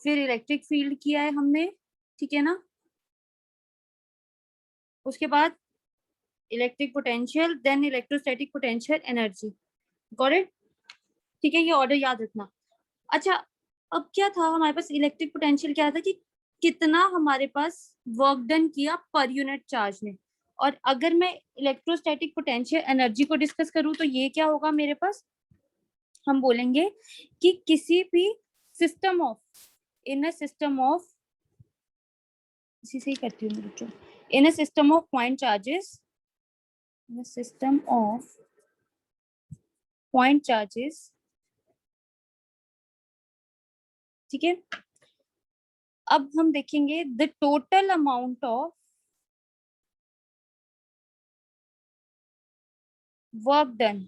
फिर electric field किया है हमने, ठीक है ना। उसके बाद electric potential, then electrostatic potential energy. Got it? ठीक है, ये ऑर्डर याद रखना। अच्छा, अब क्या था हमारे पास, इलेक्ट्रिक पोटेंशियल क्या था कि कितना हमारे पास वर्क डन किया पर यूनिट चार्ज ने। और अगर मैं इलेक्ट्रोस्टैटिक पोटेंशियल एनर्जी को डिस्कस करूं तो ये क्या होगा मेरे पास, हम बोलेंगे कि किसी भी system of, in a system of, इसी से ही करती हूँ बच्चों, in a system of point charges, in a system of point charges, ठीक है। अब हम देखेंगे the total amount of work done,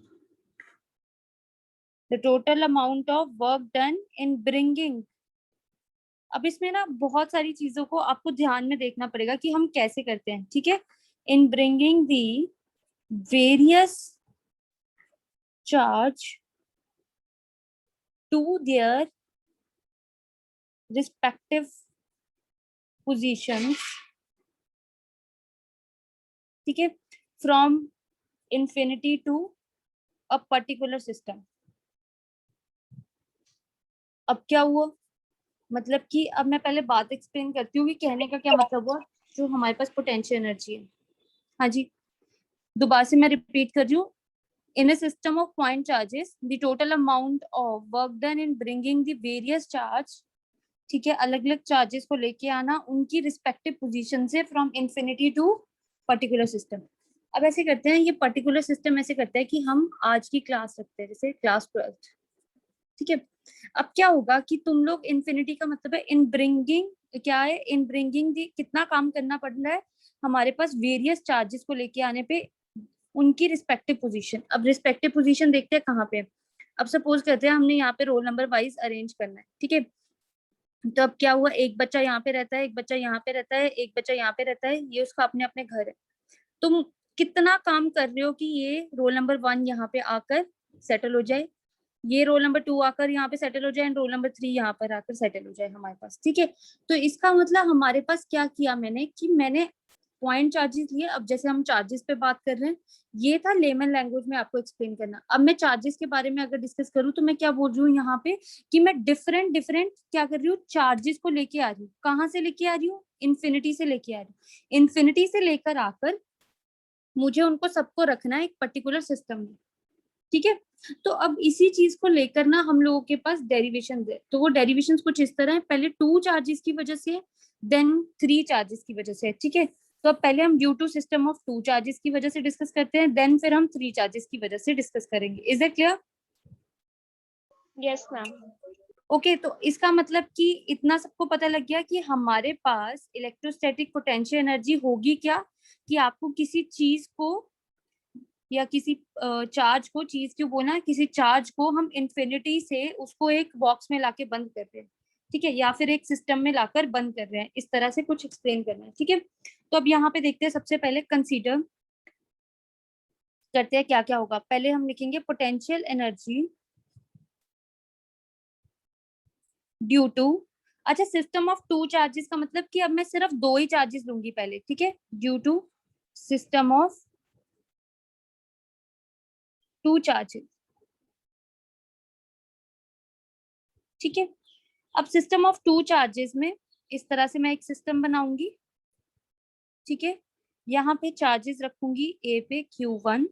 the total amount of work done in bringing. अब इसमें ना बहुत सारी चीजों को आपको ध्यान में देखना पड़ेगा कि हम कैसे करते हैं, ठीक है। In bringing the various charge to their respective positions, ठीक है, from infinity to a particular system. अब क्या हुआ, मतलब कि अब मैं पहले बात एक्सप्लेन करती हूँ कि कहने का क्या मतलब हुआ। जो हमारे पास पोटेंशियल एनर्जी है, हाँ जी, दोबारा से मैं रिपीट कर रही हूँ। In a system of point charges the total amount of work done in bringing the various charge, ठीक है, अलग अलग चार्जेस को लेके आना उनकी रिस्पेक्टिव पोजीशन से from infinity to particular system. अब ऐसे करते हैं, ये पर्टिकुलर सिस्टम ऐसे करते हैं कि हम आज की क्लास रखते हैं, जैसे क्लास 12th, ठीक है। अब क्या होगा कि तुम लोग इन्फिनिटी का मतलब है इन ब्रिंगिंग, क्या है इन ब्रिंगिंग दी, कितना काम करना पड़ रहा है हमारे पास वेरियस चार्जेस को लेके आने पे उनकी रिस्पेक्टिव पोजीशन। अब रिस्पेक्टिव पोजीशन देखते हैं कहाँ पे। अब सपोज करते हैं हमने यहाँ पे रोल नंबर वाइज अरेंज करना है, ठीक है। तो अब क्या हुआ, एक बच्चा यहाँ पे रहता है, एक बच्चा यहाँ पे रहता है, एक बच्चा यहाँ पे रहता है, ये उसका अपने अपने घर है। तुम कितना काम कर रहे हो कि ये रोल नंबर 1 यहाँ पे आकर सेटल हो जाए, ये रोल नंबर 2 आकर यहाँ पे सेटल हो जाए, एंड रोल नंबर 3 यहाँ पर आकर सेटल हो जाए हमारे पास, ठीक है। तो इसका मतलब हमारे पास क्या किया मैंने कि मैंने पॉइंट चार्जेस लिए। अब जैसे हम चार्जेस पे बात कर रहे हैं, ये था लेमन लैंग्वेज में आपको एक्सप्लेन करना। अब मैं चार्जेस के बारे में अगर डिस्कस करूँ तो मैं क्या बोल रही हूँ यहाँ पे कि मैं डिफरेंट डिफरेंट क्या कर रही हूँ, चार्जेस को लेके आ रही हूँ। कहाँ से लेके आ रही हूँ, इन्फिनिटी से लेके आ रही हूँ। इन्फिनिटी से लेकर आकर मुझे उनको सबको रखना है एक पर्टिकुलर सिस्टम में, ठीक है। तो अब इसी चीज को लेकर ना हम लोगों के पास डेरिवेशन है। तो वो डेरिवेशन कुछ इस तरह है, पहले 2 चार्जेस की वजह से, देन 3 चार्जेस की वजह से, ठीक है। तो अब पहले हम due to system of 2 charges की वजह से डिस्कस करते हैं, देन फिर हम 3 चार्जेस की वजह से डिस्कस करेंगे। Is it clear? Yes ma'am. Okay, तो इसका मतलब कि इतना सबको पता लग गया कि हमारे पास इलेक्ट्रोस्टैटिक पोटेंशियल एनर्जी होगी क्या, कि आपको किसी चीज को या किसी चार्ज को, चीज क्यों बोला, किसी चार्ज को हम इंफिनिटी से उसको एक बॉक्स में लाके बंद कर रहे हैं, ठीक है, या फिर एक सिस्टम में लाकर बंद कर रहे हैं, इस तरह से कुछ एक्सप्लेन करना है, ठीक है। तो अब यहाँ पे देखते हैं, सबसे पहले कंसीडर करते हैं क्या क्या होगा। पहले हम लिखेंगे पोटेंशियल एनर्जी ड्यू टू, अच्छा सिस्टम ऑफ 2 चार्जेस का मतलब कि अब मैं सिर्फ 2 ही चार्जेस लूंगी पहले, ठीक है, due to system of 2 charges, ठीक है। अब सिस्टम ऑफ 2 चार्जेस में इस तरह से मैं एक सिस्टम बनाऊंगी, ठीक है। यहाँ पे चार्जेस रखूंगी ए पे Q1,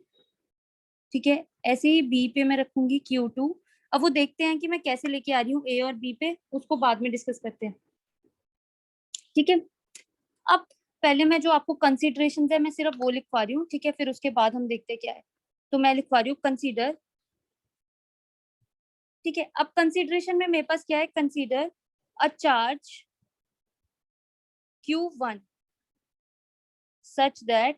ठीक है, ऐसे ही बी पे मैं रखूंगी Q2। अब वो देखते हैं कि मैं कैसे लेके आ रही हूँ ए और बी पे, उसको बाद में डिस्कस करते हैं, ठीक है। अब पहले मैं जो आपको कंसिडरेशन है मैं सिर्फ वो लिखवा रही हूँ, ठीक है, फिर उसके बाद हम देखते हैं क्या है। तो मैं लिखवा रही हूँ कंसीडर, ठीक है। अब कंसिडरेशन में मेरे पास क्या है, consider a charge Q1 such that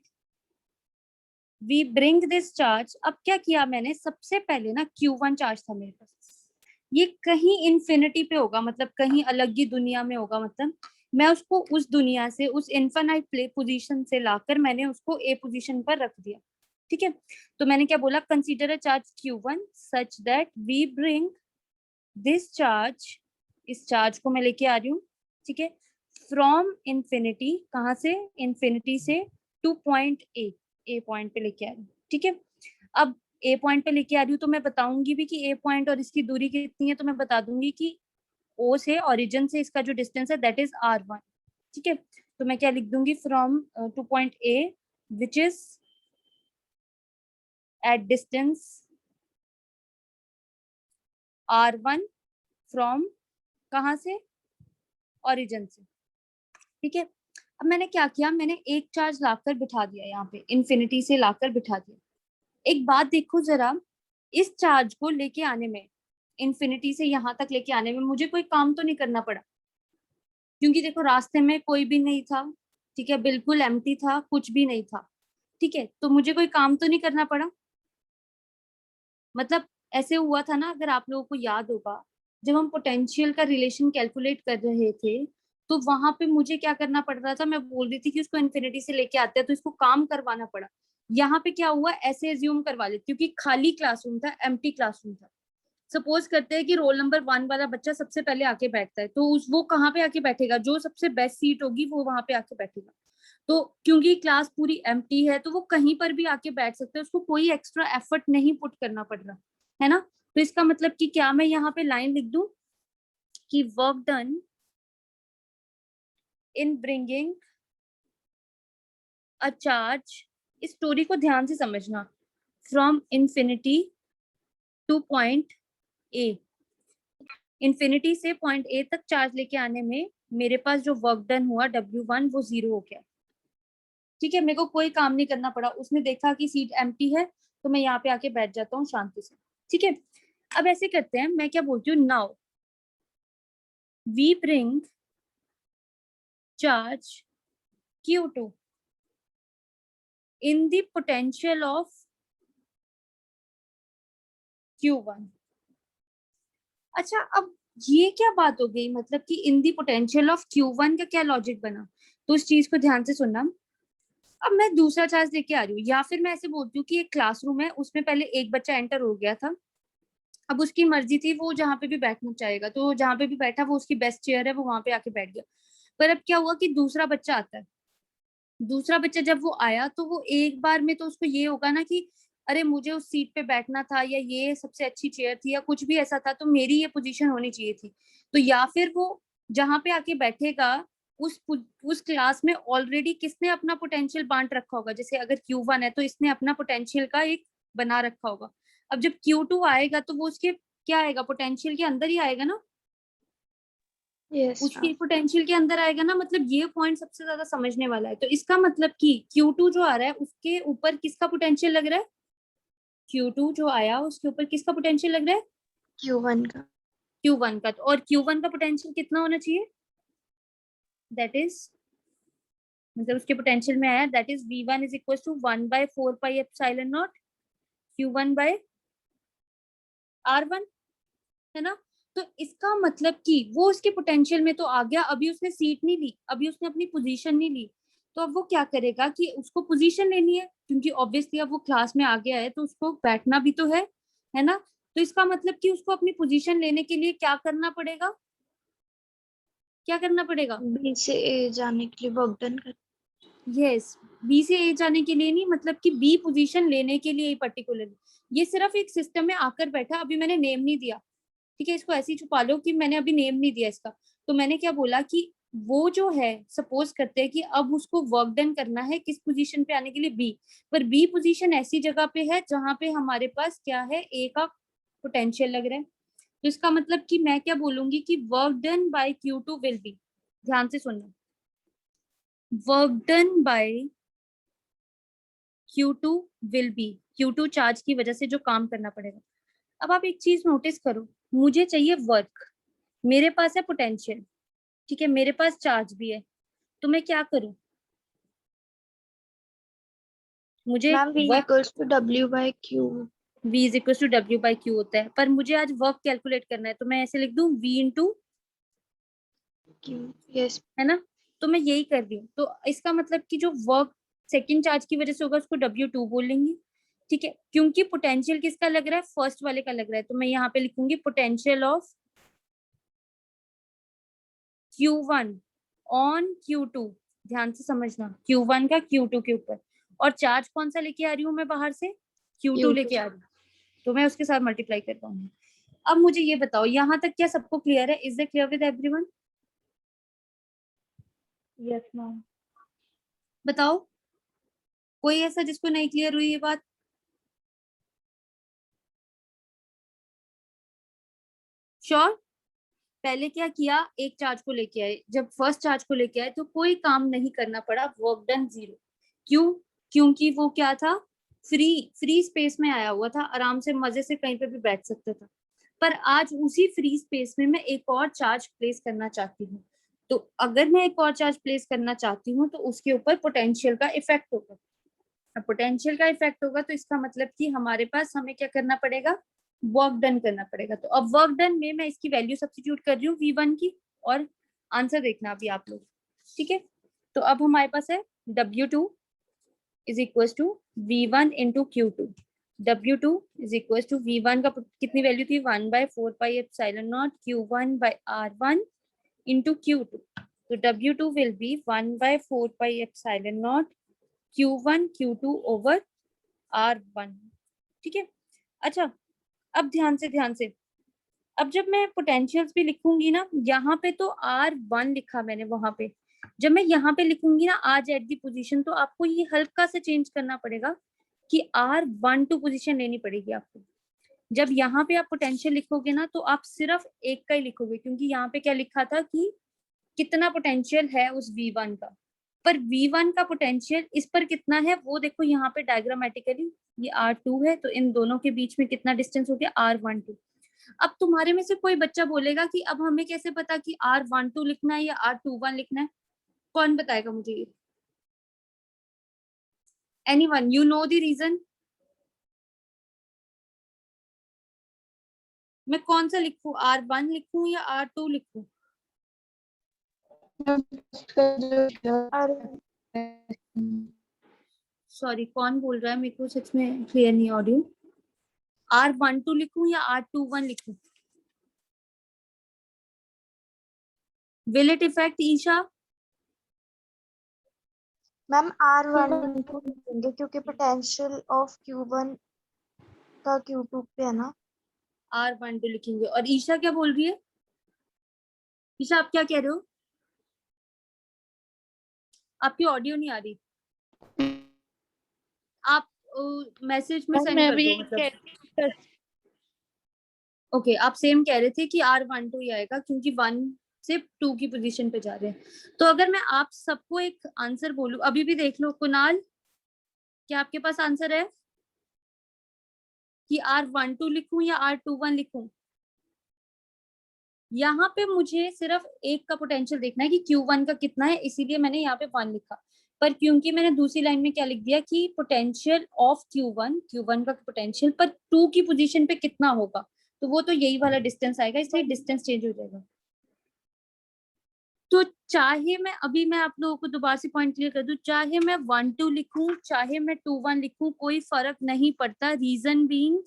we bring this charge. अब क्या किया मैंने, सबसे पहले ना Q1 चार्ज था मेरे पास, ये कहीं इन्फिनिटी पे होगा, मतलब कहीं अलग ही दुनिया में होगा, मतलब मैं उसको उस दुनिया से, उस इन्फिनाइट प्ले पोजीशन से लाकर मैंने उसको ए पोजीशन पर रख दिया, ठीक है। तो मैंने क्या बोला, consider a charge Q1 such that we bring this charge इस चार्ज को मैं लेके आ रही हूँ, ठीक है, फ्रॉम इन्फिनिटी, कहाँ से, इन्फिनिटी से टू पॉइंट ए पॉइंट पे लेके आ रही हूँ, ठीक है। अब ए पॉइंट पे लेके आ रही हूँ तो मैं बताऊंगी भी कि ए पॉइंट और इसकी दूरी कितनी है, तो मैं बता दूंगी कि ओ से, ओरिजिन से इसका जो डिस्टेंस है दैट इज r1, ठीक है। तो मैं क्या लिख दूंगी, from two point A which is at distance r1 from, कहाँ से, ओरिजिन से, ठीक है। अब मैंने क्या किया, मैंने एक चार्ज लाकर बिठा दिया यहाँ पे, इन्फिनिटी से लाकर बिठा दिया। एक बात देखो जरा, इस चार्ज को लेके आने में, इन्फिनिटी से यहाँ तक लेके आने में मुझे कोई काम तो नहीं करना पड़ा, क्योंकि देखो रास्ते में कोई भी नहीं था, ठीक है, बिल्कुल एम्प्टी था, कुछ भी नहीं था, ठीक है। तो मुझे कोई काम तो नहीं करना पड़ा। मतलब ऐसे हुआ था ना, अगर आप लोगों को याद होगा, जब हम पोटेंशियल का रिलेशन कैलकुलेट कर रहे थे, तो वहां पे मुझे क्या करना पड़ रहा था, मैं बोल रही थी कि उसको इन्फिनिटी से लेके आते हैं तो इसको काम करवाना पड़ा। यहाँ पे क्या हुआ, ऐसे एज्यूम करवा ले, क्योंकि खाली क्लासरूम था, एम्प्टी क्लासरूम था। सपोज करते हैं कि रोल नंबर 1 वाला बच्चा सबसे पहले आके बैठता है, तो वो कहाँ पे आके बैठेगा, जो सबसे बेस्ट सीट होगी वो वहां पे आके बैठेगा। तो क्योंकि क्लास पूरी एम्प्टी है, तो वो कहीं पर भी आके बैठ सकते हैं, उसको कोई एक्स्ट्रा एफर्ट नहीं पुट करना पड़ रहा है ना। तो इसका मतलब कि क्या मैं यहाँ पे लाइन लिख दूं कि work done in bringing a charge, इस स्टोरी को ध्यान से समझना, from infinity two point A, infinity से पॉइंट ए तक चार्ज लेके आने में मेरे पास जो वर्क डन हुआ W1 वो 0 हो गया, ठीक है। मेरे को कोई काम नहीं करना पड़ा, उसने देखा कि सीट एम्प्टी है तो मैं यहाँ पे आके बैठ जाता हूँ शांति से, ठीक है। अब ऐसे करते हैं, मैं क्या बोलती हूँ, now we bring charge Q2 in the potential of Q1। अच्छा, अब ये क्या बात हो गई, मतलब कि इन दी पोटेंशियल ऑफ Q1 का क्या लॉजिक बना, तो उस चीज को ध्यान से सुनना। अब मैं दूसरा चार्ज लेके आ रही हूँ, या फिर मैं ऐसे बोलती हूँ कि एक क्लासरूम है, उसमें पहले एक बच्चा एंटर हो गया था, अब उसकी मर्जी थी, वो जहाँ पे भी बैठना चाहेगा, तो जहाँ पे भी बैठा, वो उसकी बेस्ट चेयर है, वो वहां पे आके बैठ गया। पर अब क्या हुआ कि दूसरा बच्चा आता है, दूसरा बच्चा जब वो आया तो वो एक बार में तो उसको ये होगा ना कि अरे मुझे उस सीट पे बैठना था, या ये सबसे अच्छी चेयर थी, या कुछ भी ऐसा था, तो मेरी ये पोजीशन होनी चाहिए थी। तो या फिर वो जहां पे आके बैठेगा, उस क्लास में ऑलरेडी किसने अपना पोटेंशियल बांट रखा होगा, जैसे अगर Q1 है तो इसने अपना पोटेंशियल का एक बना रखा होगा। अब जब Q2 आएगा तो वो उसके क्या आएगा, पोटेंशियल के अंदर ही आएगा ना, यस उसकी पोटेंशियल के अंदर आएगा ना। मतलब ये पॉइंट सबसे ज्यादा समझने वाला है। तो इसका मतलब कि Q2 जो आ रहा है उसके ऊपर किसका पोटेंशियल लग रहा है, Q2 जो आया उसके ऊपर किसका पोटेंशियल लग रहा है, Q1 का। Q1 का। तो और Q1 का पोटेंशियल कितना होना चाहिए, दैट इज, मतलब उसके पोटेंशियल में आया, that is V1 is equal to 1/4 pi epsilon naught Q1/R1, है ना। तो इसका मतलब कि वो उसके पोटेंशियल में तो आ गया, अभी उसने सीट नहीं ली, अभी उसने अपनी पोजीशन नहीं ली। तो अब वो क्या करेगा कि उसको पोजीशन लेनी है, क्योंकि ऑब्वियसली अब वो क्लास में आ गया है तो उसको बैठना भी तो है ना। तो इसका मतलब कि उसको अपनी पोजीशन लेने के लिए क्या करना पड़ेगा, क्या करना पड़ेगा, B से A जाने के लिए वर्क डन कर। यस, बी से ए जाने के लिए नहीं, मतलब कि बी पोजीशन लेने के लिए पर्टिकुलरली। ये सिर्फ एक सिस्टम में आकर बैठा, अभी मैंने नेम नहीं दिया, ठीक है। इसको ऐसे ही छुपा लो कि मैंने अभी नेम नहीं दिया इसका। तो मैंने क्या बोला कि वो जो है, सपोज करते हैं कि अब उसको वर्क डन करना है किस पोजीशन पे आने के लिए, बी। पर बी पोजीशन ऐसी जगह पे है जहां पे हमारे पास क्या है, ए का पोटेंशियल लग रहा है। तो इसका मतलब कि मैं क्या बोलूंगी कि work done by Q2 will be, ध्यान से सुनना, work done by Q2 will be, Q2 charge की वजह से जो काम करना पड़ेगा। अब आप एक चीज नोटिस करो, मुझे चाहिए वर्क, मेरे पास है पोटेंशियल, ठीक है, मेरे पास चार्ज भी है, तो मैं क्या करूं, मुझे ma'am V work, equals to W/Q। V is equal to W/Q होता है, पर मुझे आज वर्क कैलकुलेट करना है, तो मैं ऐसे लिख दूं V इंटू, Q। यस। है ना। तो मैं यही कर रही हूँ, तो इसका मतलब कि जो वर्क सेकंड चार्ज की वजह से होगा उसको W2 बोल लेंगे, ठीक है। क्योंकि पोटेंशियल किसका लग रहा है, फर्स्ट वाले का लग रहा है, तो मैं यहाँ पे लिखूंगी potential of Q1 on Q2, ध्यान से समझना, Q1 का Q2 के ऊपर, और चार्ज कौन सा लेके आ रही हूँ मैं बाहर से, Q2 लेके आ रही हूँ, तो मैं उसके साथ मल्टीप्लाई कर पाऊंगी। अब मुझे ये बताओ यहाँ तक क्या सबको क्लियर है? Is it clear with everyone? Yes ma'am. बताओ कोई ऐसा जिसको नहीं क्लियर हुई ये बात? श्योर? पहले क्या किया, एक चार्ज को लेके आए, जब फर्स्ट चार्ज को लेके आए तो कोई काम नहीं करना पड़ा, वर्क डन 0। क्यों? क्योंकि वो क्या था, फ्री फ्री स्पेस में आया हुआ था, आराम से मजे से कहीं पे भी बैठ सकता था। पर आज उसी फ्री स्पेस में मैं एक और चार्ज प्लेस करना चाहती हूँ, तो अगर मैं एक और चार्ज प्लेस करना चाहती हूँ तो उसके ऊपर पोटेंशियल का इफेक्ट होगा। अब पोटेंशियल का इफेक्ट होगा तो इसका मतलब कि हमारे पास हमें क्या करना पड़ेगा, वर्क डन करना पड़ेगा। तो अब वर्क डन में मैं इसकी वैल्यू सब्स्टिट्यूट कर रही हूँ V1 की, और आंसर देखना अभी आप लोग, ठीक है? तो अब हमारे पास है W2 is equal to V1 into Q2। W2 is equal to V1 का कितनी वैल्यू थी, 1/4πε0 Q1/R1 इंटू Q2। तो W2 will be 1/4πε0 Q1 Q2 over R1, ठीक है? अच्छा, अब ध्यान से, अब जब मैं पोटेंशियल्स भी लिखूंगी ना, यहाँ पे तो R1 लिखा मैंने वहां पे, जब मैं यहाँ पे लिखूंगी ना आज एट दी पोजीशन, तो आपको ये हल्का से चेंज करना पड़ेगा कि R12 पोजीशन लेनी पड़ेगी आपको। जब यहाँ पे आप पोटेंशियल लिखोगे ना तो आप सिर्फ एक का ही लिखोगे, क्योंकि यहाँ पे क्या लिखा था कि कितना पोटेंशियल है उस V1 का, पर V1 का पोटेंशियल इस पर कितना है वो देखो यहाँ पे डायग्रामेटिकली, ये R2 है, तो इन दोनों के बीच में कितना डिस्टेंस हो गया, R12। अब तुम्हारे में से कोई बच्चा बोलेगा कि अब हमें कैसे पता कि R12 लिखना है या R21 लिखना है? कौन बताएगा मुझे ये? Anyone you know the reason? मैं कौन सा लिखूं, R1 लिखूं या R2 लिखूं? सॉरी, कौन बोल रहा है? मेरे को सच में क्लियर नहीं ऑडियो। R12 लिखूं या R21 लिखूं? Will it affect Isha? Ma'am R1 को लिखेंगे क्योंकि पोटेंशियल ऑफ Q1 का Q2 पे है ना। R12 लिखेंगे। और ईशा क्या बोल रही है? ईशा आप क्या कह रहे हो? आपकी ऑडियो नहीं आ रही, आप मैसेज में सेंड कर दो मतलब। ओके, आप सेम कह रहे थे कि R12 ही आएगा क्योंकि 1 से 2 की पोजीशन पे जा रहे हैं। तो अगर मैं आप सबको एक आंसर बोलूं, अभी भी देख लो, कुणाल क्या आपके पास आंसर है कि R12 लिखूं या R21 लिखूं? यहाँ पे मुझे सिर्फ एक का पोटेंशियल देखना है कि Q1 का कितना है, इसीलिए मैंने यहाँ पे 1 लिखा। पर क्योंकि मैंने दूसरी लाइन में क्या लिख दिया कि पोटेंशियल ऑफ Q1 का पोटेंशियल पर 2 की पोजीशन पे कितना होगा, तो वो तो यही वाला डिस्टेंस आएगा, इसलिए डिस्टेंस चेंज हो जाएगा। तो चाहे मैं आप लोगों को दोबारा से पॉइंट क्लियर कर दूं, चाहे मैं 1-2 लिखूं चाहे मैं 2-1 लिखूं, कोई फर्क नहीं पड़ता। रीजन बीइंग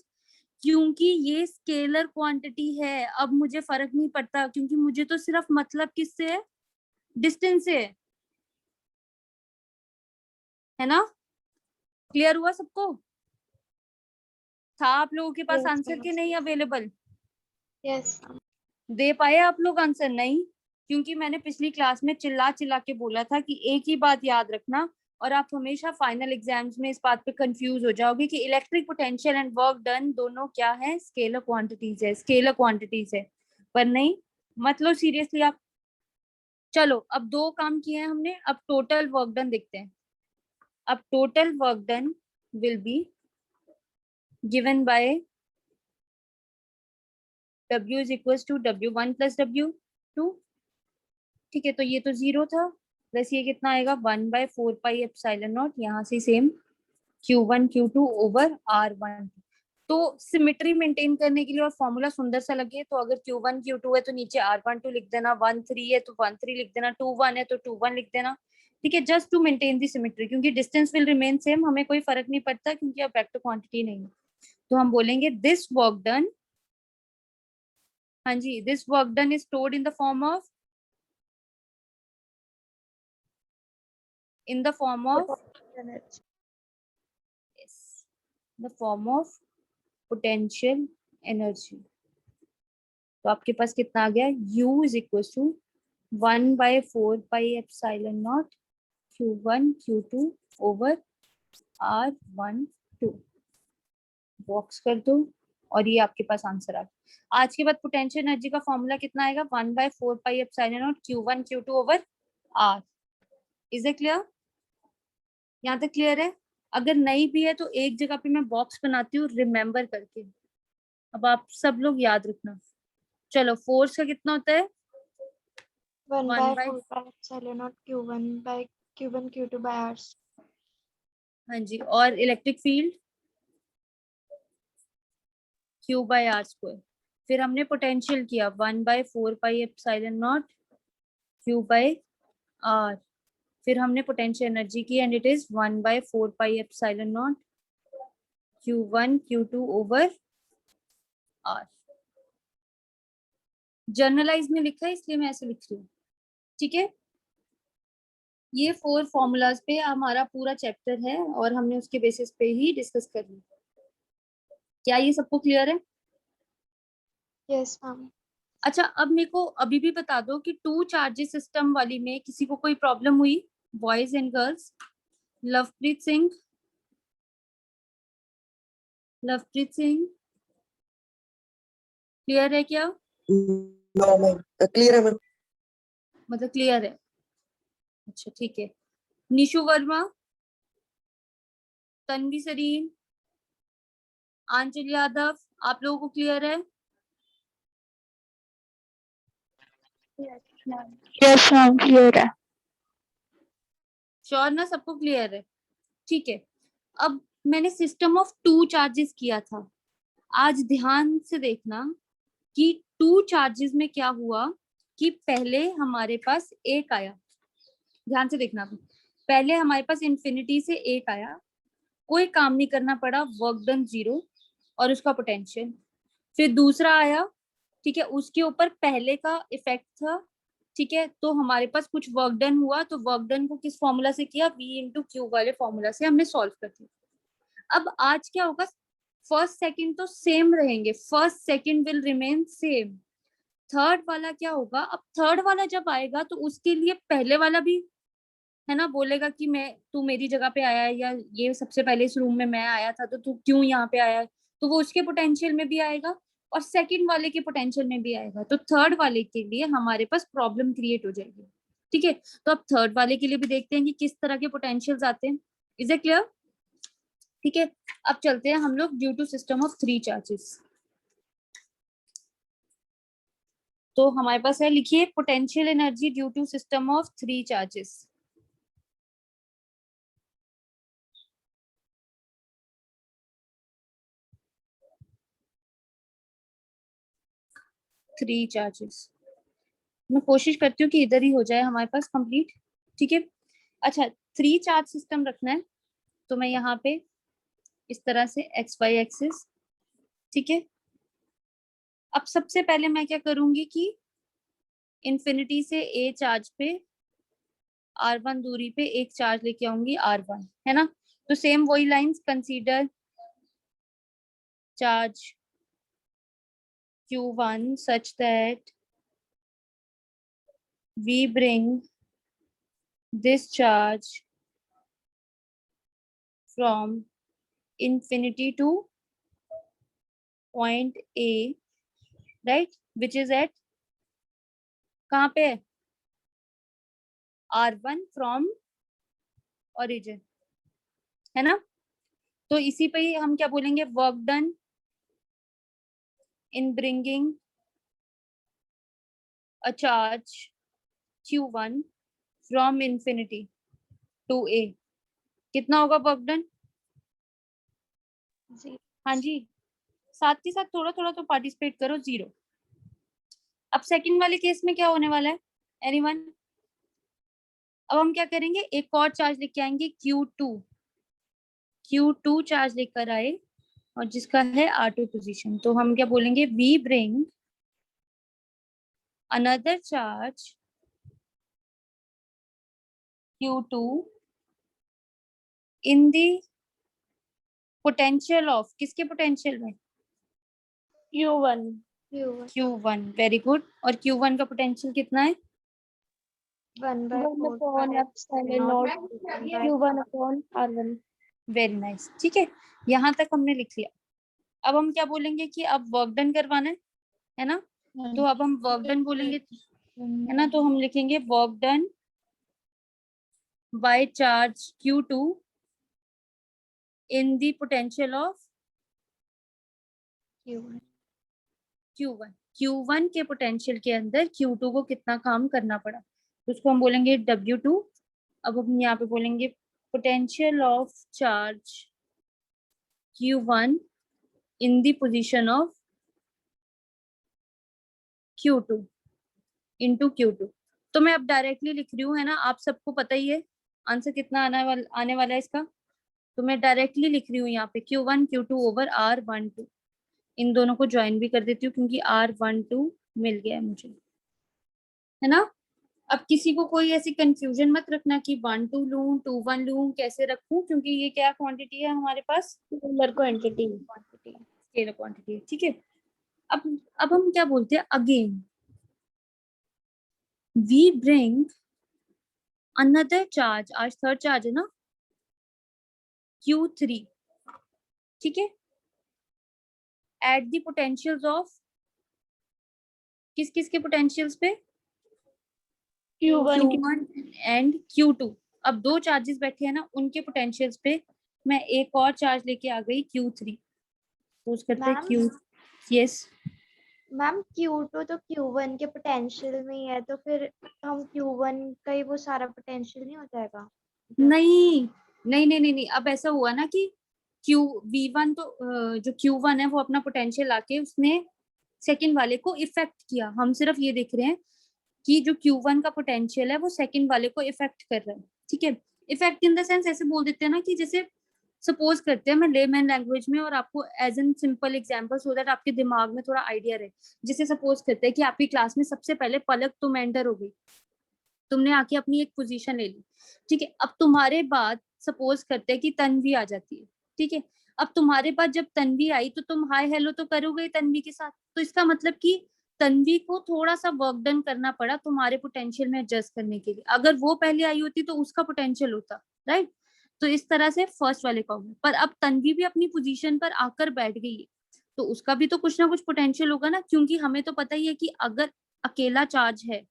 क्योंकि ये स्केलर क्वांटिटी है, अब मुझे फर्क नहीं पड़ता क्योंकि मुझे तो सिर्फ मतलब किससे है, डिस्टेंस से है ना? क्लियर हुआ सबको? था आप लोगों के पास आंसर के नहीं अवेलेबल? यस। दे पाए आप लोग आंसर? नहीं, क्योंकि मैंने पिछली क्लास में चिल्ला चिल्ला के बोला था कि एक ही बात याद रखना, और आप हमेशा फाइनल एग्जाम्स में इस बात पे कंफ्यूज हो जाओगे कि electric potential and work done दोनों क्या है, स्केलर क्वांटिटीज है, स्केलर क्वांटिटीज है। पर नहीं, मत लो सीरियसली आप। चलो, अब 2 काम किए हैं हमने, अब टोटल वर्क डन देखते हैं। अब total work done will be given by W is equals to W1 plus W2, ठीक है? तो ये तो 0 था, प्लस ये कितना आएगा, 1/4πε0, यहाँ से same Q1 Q2 over R1। तो सिमेट्री मेंटेन करने के लिए और फॉर्मूला सुंदर सा लगे तो अगर Q1 Q2 है तो नीचे R12 लिख देना, 1 3 है तो 1 3 लिख देना, 2 1 है तो 2 1 लिख देना, ठीक है? Just to maintain the symmetry, क्योंकि डिस्टेंस विल रिमेन सेम, हमें कोई फर्क नहीं पड़ता क्योंकि अब वेक्टर क्वांटिटी नहीं है। तो हम बोलेंगे दिस वर्क डन, हाँ जी, this work done is stored in the form of in the form of energy. yes, the form of potential energy. तो आपके पास कितना आ गया, U is equals to 1/4 pi epsilon naught Q1 Q2 over R12 box कर दो और ये आपके पास answer आ गया। आज के बाद पोटेंशियल एनर्जी का फॉर्मूला कितना आएगा, 1/4 pi epsilon naught Q1 Q2 over R। Is it clear? यहाँ तक क्लियर है? अगर नहीं भी है तो एक जगह पे मैं बॉक्स बनाती हूँ रिमेम्बर करके, अब आप सब लोग याद रखना। चलो फोर्स का कितना होता है, 1/4 pi epsilon naught Q1 Q2 by R. हाँ जी, और electric field Q by R square. फिर हमने पोटेंशियल किया 1/4 pi epsilon naught Q by R. फिर हमने पोटेंशियल एनर्जी की and it is 1/4 pi epsilon naught Q1 Q2 over R. Generalise में लिखा है इसलिए मैं ऐसे लिख रही हूँ, ठीक है। ये 4 फॉर्मूलाज पे हमारा पूरा चैप्टर है और हमने उसके बेसिस पे ही डिस्कस करना। क्या ये सबको क्लियर है? Yes ma'am. अच्छा, अब मेरे को अभी भी बता दो कि 2 चार्जेस सिस्टम वाली में किसी को कोई प्रॉब्लम हुई, boys and girls? Lovepreet Singh, Lovepreet Singh clear है क्या? नो मैम, क्लियर है मैम। मतलब क्लियर है, अच्छा ठीक है। निशु वर्मा, तन्वी सरीन, आंचल यादव, आप लोगों को क्लियर है? यस मैम क्लियर है। श्योर ना, सबको क्लियर है? ठीक है। अब मैंने सिस्टम ऑफ 2 चार्जेस किया था। आज ध्यान से देखना कि 2 चार्जेस में क्या हुआ कि पहले हमारे पास एक आया, ध्यान से देखना। पहले हमारे पास इन्फिनिटी से एक आया, कोई काम नहीं करना पड़ा, वर्क डन 0 और उसका पोटेंशियल। फिर दूसरा आया, ठीक है, उसके ऊपर पहले का इफेक्ट था, ठीक है, तो हमारे पास कुछ वर्क डन हुआ, तो वर्क डन को किस फॉर्मूला से किया, V इंटू क्यू वाले फॉर्मूला से हमने सॉल्व कर दिया। अब आज क्या होगा, फर्स्ट सेकंड तो सेम रहेंगे, first second will remain same. Third वाला क्या होगा, अब थर्ड वाला जब आएगा तो उसके लिए पहले वाला भी है ना बोलेगा कि मैं, तू मेरी जगह पे आया है, या ये सबसे पहले इस रूम में मैं आया था तो तू क्यों यहाँ पे आया है, तो वो उसके पोटेंशियल में भी आएगा और सेकंड वाले के पोटेंशियल में भी आएगा। तो थर्ड वाले के लिए हमारे पास प्रॉब्लम क्रिएट हो जाएगी, ठीक है। तो अब थर्ड वाले के लिए भी देखते हैं कि किस तरह के पोटेंशियल्स आते हैं। Is it clear? ठीक है, अब चलते हैं हम लोग due to system of 3 charges. तो हमारे पास है, लिखिए potential energy due to system of 3 charges. Three charges, मैं कोशिश करती हूँ कि इधर ही हो जाए हमारे पास कंप्लीट, ठीक है। अच्छा, 3 चार्ज सिस्टम रखना है, तो मैं यहाँ पे इस तरह से XY एक्सिस, ठीक है। अब सबसे पहले मैं क्या करूंगी कि इन्फिनिटी से A चार्ज पे R1 दूरी पे एक चार्ज लेके आऊंगी R1, है ना। तो सेम वही lines, consider charge Q1 such that we bring this charge from infinity to point A, right, which is at कहाँ पे है, R1 from origin, है ना। तो इसी पे ही हम क्या बोलेंगे, work done in bringing a charge Q1 from infinity to A। कितना होगा वर्क डन? हाँ जी, साथ ही साथ थोड़ा थोड़ा तो पार्टिसिपेट करो, 0। अब सेकंड वाले केस में क्या होने वाला है, एनीवन? अब हम क्या करेंगे, एक और चार्ज लेके आएंगे Q2 चार्ज लेकर आए और जिसका है R2 पोजीशन, तो हम क्या बोलेंगे, we bring another charge Q2 in the potential of, किसके पोटेंशियल में? Q1 Q1 Q1, very good. और Q1 का पोटेंशियल कितना है? 1/4 upon epsilon naught Q1 upon R1। Very nice, ठीक है, यहाँ तक हमने लिख लिया। अब हम क्या बोलेंगे कि अब वर्क डन करवाना है ना? तो अब हम वर्क डन बोलेंगे, है ना? तो हम लिखेंगे work done by charge Q2 in the potential of Q1 Q1। Q1 के पोटेंशियल के अंदर Q2 को कितना काम करना पड़ा, तो उसको हम बोलेंगे W2। अब हम यहाँ पे बोलेंगे potential of charge Q1 in the position of Q2 into Q2। तो मैं अब डायरेक्टली लिख रही हूँ, है ना? आप सबको पता ही है आंसर कितना आने वाला है इसका। तो मैं डायरेक्टली लिख रही हूँ यहाँ पे Q1 Q2 ओवर R12। इन दोनों को ज्वाइन भी कर देती हूँ क्योंकि R12 मिल गया है मुझे, है ना? अब किसी को कोई ऐसी कंफ्यूजन मत रखना कि 1 2 लूं 2 1 लूं, कैसे रखूं, क्योंकि ये क्या क्वांटिटी है हमारे पास? Scalar quantity. स्केलर क्वांटिटी है, ठीक है। अब हम क्या बोलते हैं? Again we bring another charge, आज थर्ड चार्ज है ना, Q3, ठीक है, एट द पोटेंशियल्स ऑफ, किस किस के पोटेंशियल्स पे? Q1 Q1 and Q2। अब दो चार्जेस बैठे हैं ना, उनके पोटेंशियल्स पे मैं एक और चार्ज लेके आ गई Q3। तो उस करते हैं Q, यस मैम Q2 तो Q1 के पोटेंशियल में ही है, तो फिर हम Q1 का ही वो सारा पोटेंशियल नहीं हो जाएगा? नहीं नहीं नहीं नहीं नहीं, अब ऐसा हुआ ना कि V1 तो जो Q1 है वो अपना पोटेंशियल आके उसने सेकंड वाले को इफेक्ट किया। हम सिर्फ ये देख रहे हैं कि जो Q1 का पोटेंशियल है वो सेकंड वाले को इफेक्ट कर रहा है, ठीक है। इफेक्ट इन द सेंस ऐसे बोल देते हैं ना कि जैसे सपोज करते हैं, मैं लेमैन लैंग्वेज में और आपको as an simple example so that आपके दिमाग में थोड़ा आइडिया रहे। जैसे सपोज करते हैं कि आपकी क्लास में सबसे पहले पलक तुम एंटर हो गई, तुमने आके अपनी एक पोजीशन ले ली, ठीक है। अब तुम्हारे बाद सपोज करते हैं कि तन्वी आ जाती है, ठीक है। अब तुम्हारे पास जब तन्वी आई तो तुम हाय हेलो तो करोगे ही तन्वी के साथ। तो इसका मतलब कि तन्वी को थोड़ा सा वर्क डन करना पड़ा तुम्हारे पोटेंशियल में एडजस्ट करने के लिए। अगर वो पहले आई होती तो उसका पोटेंशियल होता, राइट। तो इस तरह से फर्स्ट वाले का होगा। पर अब तन्वी भी अपनी पोजीशन पर आकर बैठ गई है, तो उसका भी तो कुछ ना कुछ पोटेंशियल होगा ना, क्योंकि हमें तो पता ही है कि अगर अकेला चार्ज है,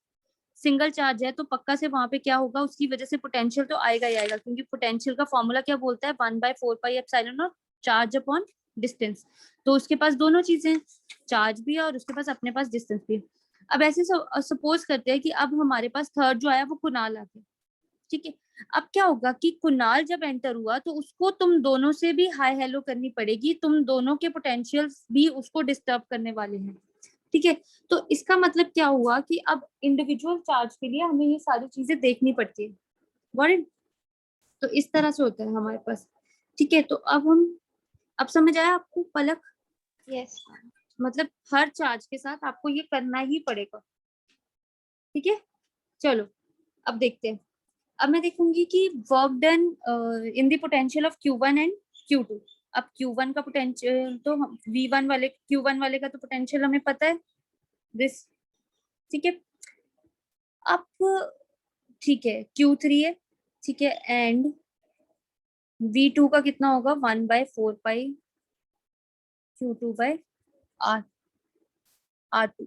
सिंगल चार्ज है, तो पक्का से वहां पे क्या होगा, उसकी वजह से पोटेंशियल तो आएगा ही आएगा, क्योंकि पोटेंशियल का फॉर्मूला क्या बोलता है? 1/4πε चार्ज अपॉन डिस्टेंस। तो उसके पास दोनों चीजें, चार्ज भी है और उसके पास अपने पास डिस्टेंस भी है। अब ऐसे सपोज करते हैं कि अब हमारे पास थर्ड जो आया वो कुणाल आ गया, ठीक है। अब क्या होगा कि कुणाल जब एंटर हुआ तो उसको तुम दोनों से भी हाय हेलो करनी पड़ेगी, तुम दोनों के पोटेंशियल्स भी उसको डिस्टर्ब करने वाले हैं, ठीक है। तो इसका मतलब क्या हुआ कि अब इंडिविजुअल चार्ज के लिए हमें ये सारी चीजें देखनी पड़ती है, गॉट इट? तो इस तरह से होता है हमारे पास, ठीक है। तो अब समझ आया आपको पलक? यस। मतलब हर चार्ज के साथ आपको ये करना ही पड़ेगा, ठीक है। चलो अब देखते हैं। अब मैं देखूंगी कि work done in the potential of Q1 and Q2। अब Q1 का पोटेंशियल तो V1 वाले Q1 वाले का तो पोटेंशियल हमें पता है, दिस, ठीक है। अब ठीक है Q3 है, ठीक है, एंड V2 का कितना होगा? 1/4π Q2/R R2।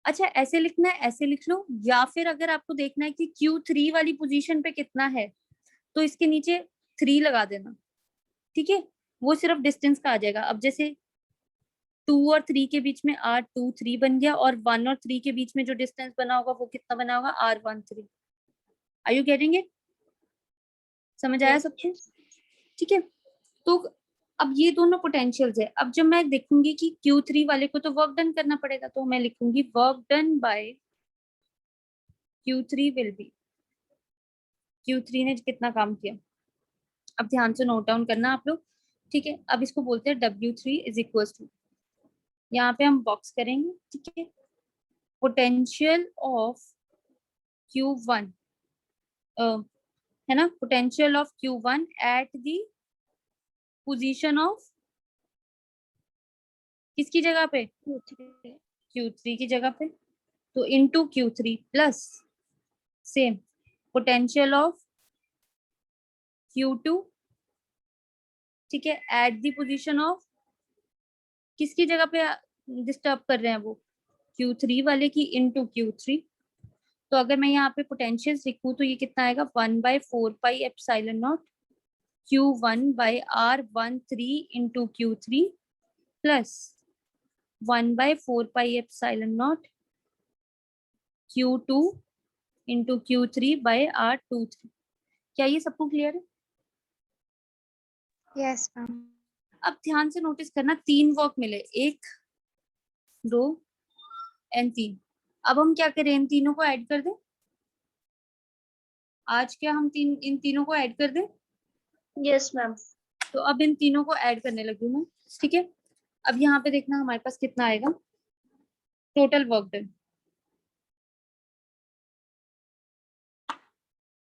अच्छा ऐसे लिखना है, ऐसे लिख लो, या फिर अगर आपको देखना है कि Q3 वाली पोजीशन पे कितना है तो इसके नीचे 3 लगा देना, ठीक है। वो सिर्फ डिस्टेंस का आ जाएगा। अब जैसे 2 और 3 के बीच में R23 बन गया, और 1 और 3 के बीच में जो डिस्टेंस बना होगा वो कितना बना होगा? R13। Are you getting it? समझ आया सबको? ठीक है। तो अब ये दोनों पोटेंशियल्स है। अब जब मैं देखूंगी कि Q3 वाले को तो वर्क डन करना पड़ेगा, तो मैं लिखूंगी work done by Q3 will be, Q3 ने कितना काम किया। अब ध्यान से नोट डाउन करना आप लोग, ठीक है। अब इसको बोलते हैं W3 इज इक्वल टू, यहाँ पे हम बॉक्स करेंगे, ठीक है, पोटेंशियल ऑफ Q1, है ना, potential of Q1 at the position of किसकी जगह पे, Q3 की जगह पे, तो into Q3 plus same potential of Q2, ठीक है, एट द पोजीशन ऑफ किसकी जगह पे डिस्टर्ब कर रहे हैं वो, Q3 वाले की इनटू Q3। तो अगर मैं यहाँ पे पोटेंशियल लिखूं तो ये कितना आएगा, 1/4πε0 Q1/R13 into Q3 plus 1/4πε0 Q2 into Q3/R23। क्या ये सबको क्लियर है? Yes ma'am. अब ध्यान से नोटिस करना, 3 वर्क मिले, 1 2 एंड 3। अब हम क्या करें, इन तीनों को ऐड कर दें। आज क्या हम इन तीनों को ऐड कर दें? Yes, ma'am. तो अब इन तीनों को ऐड करने लगी हूँ मैं, ठीक है। अब यहाँ पे देखना हमारे पास कितना आएगा total work done.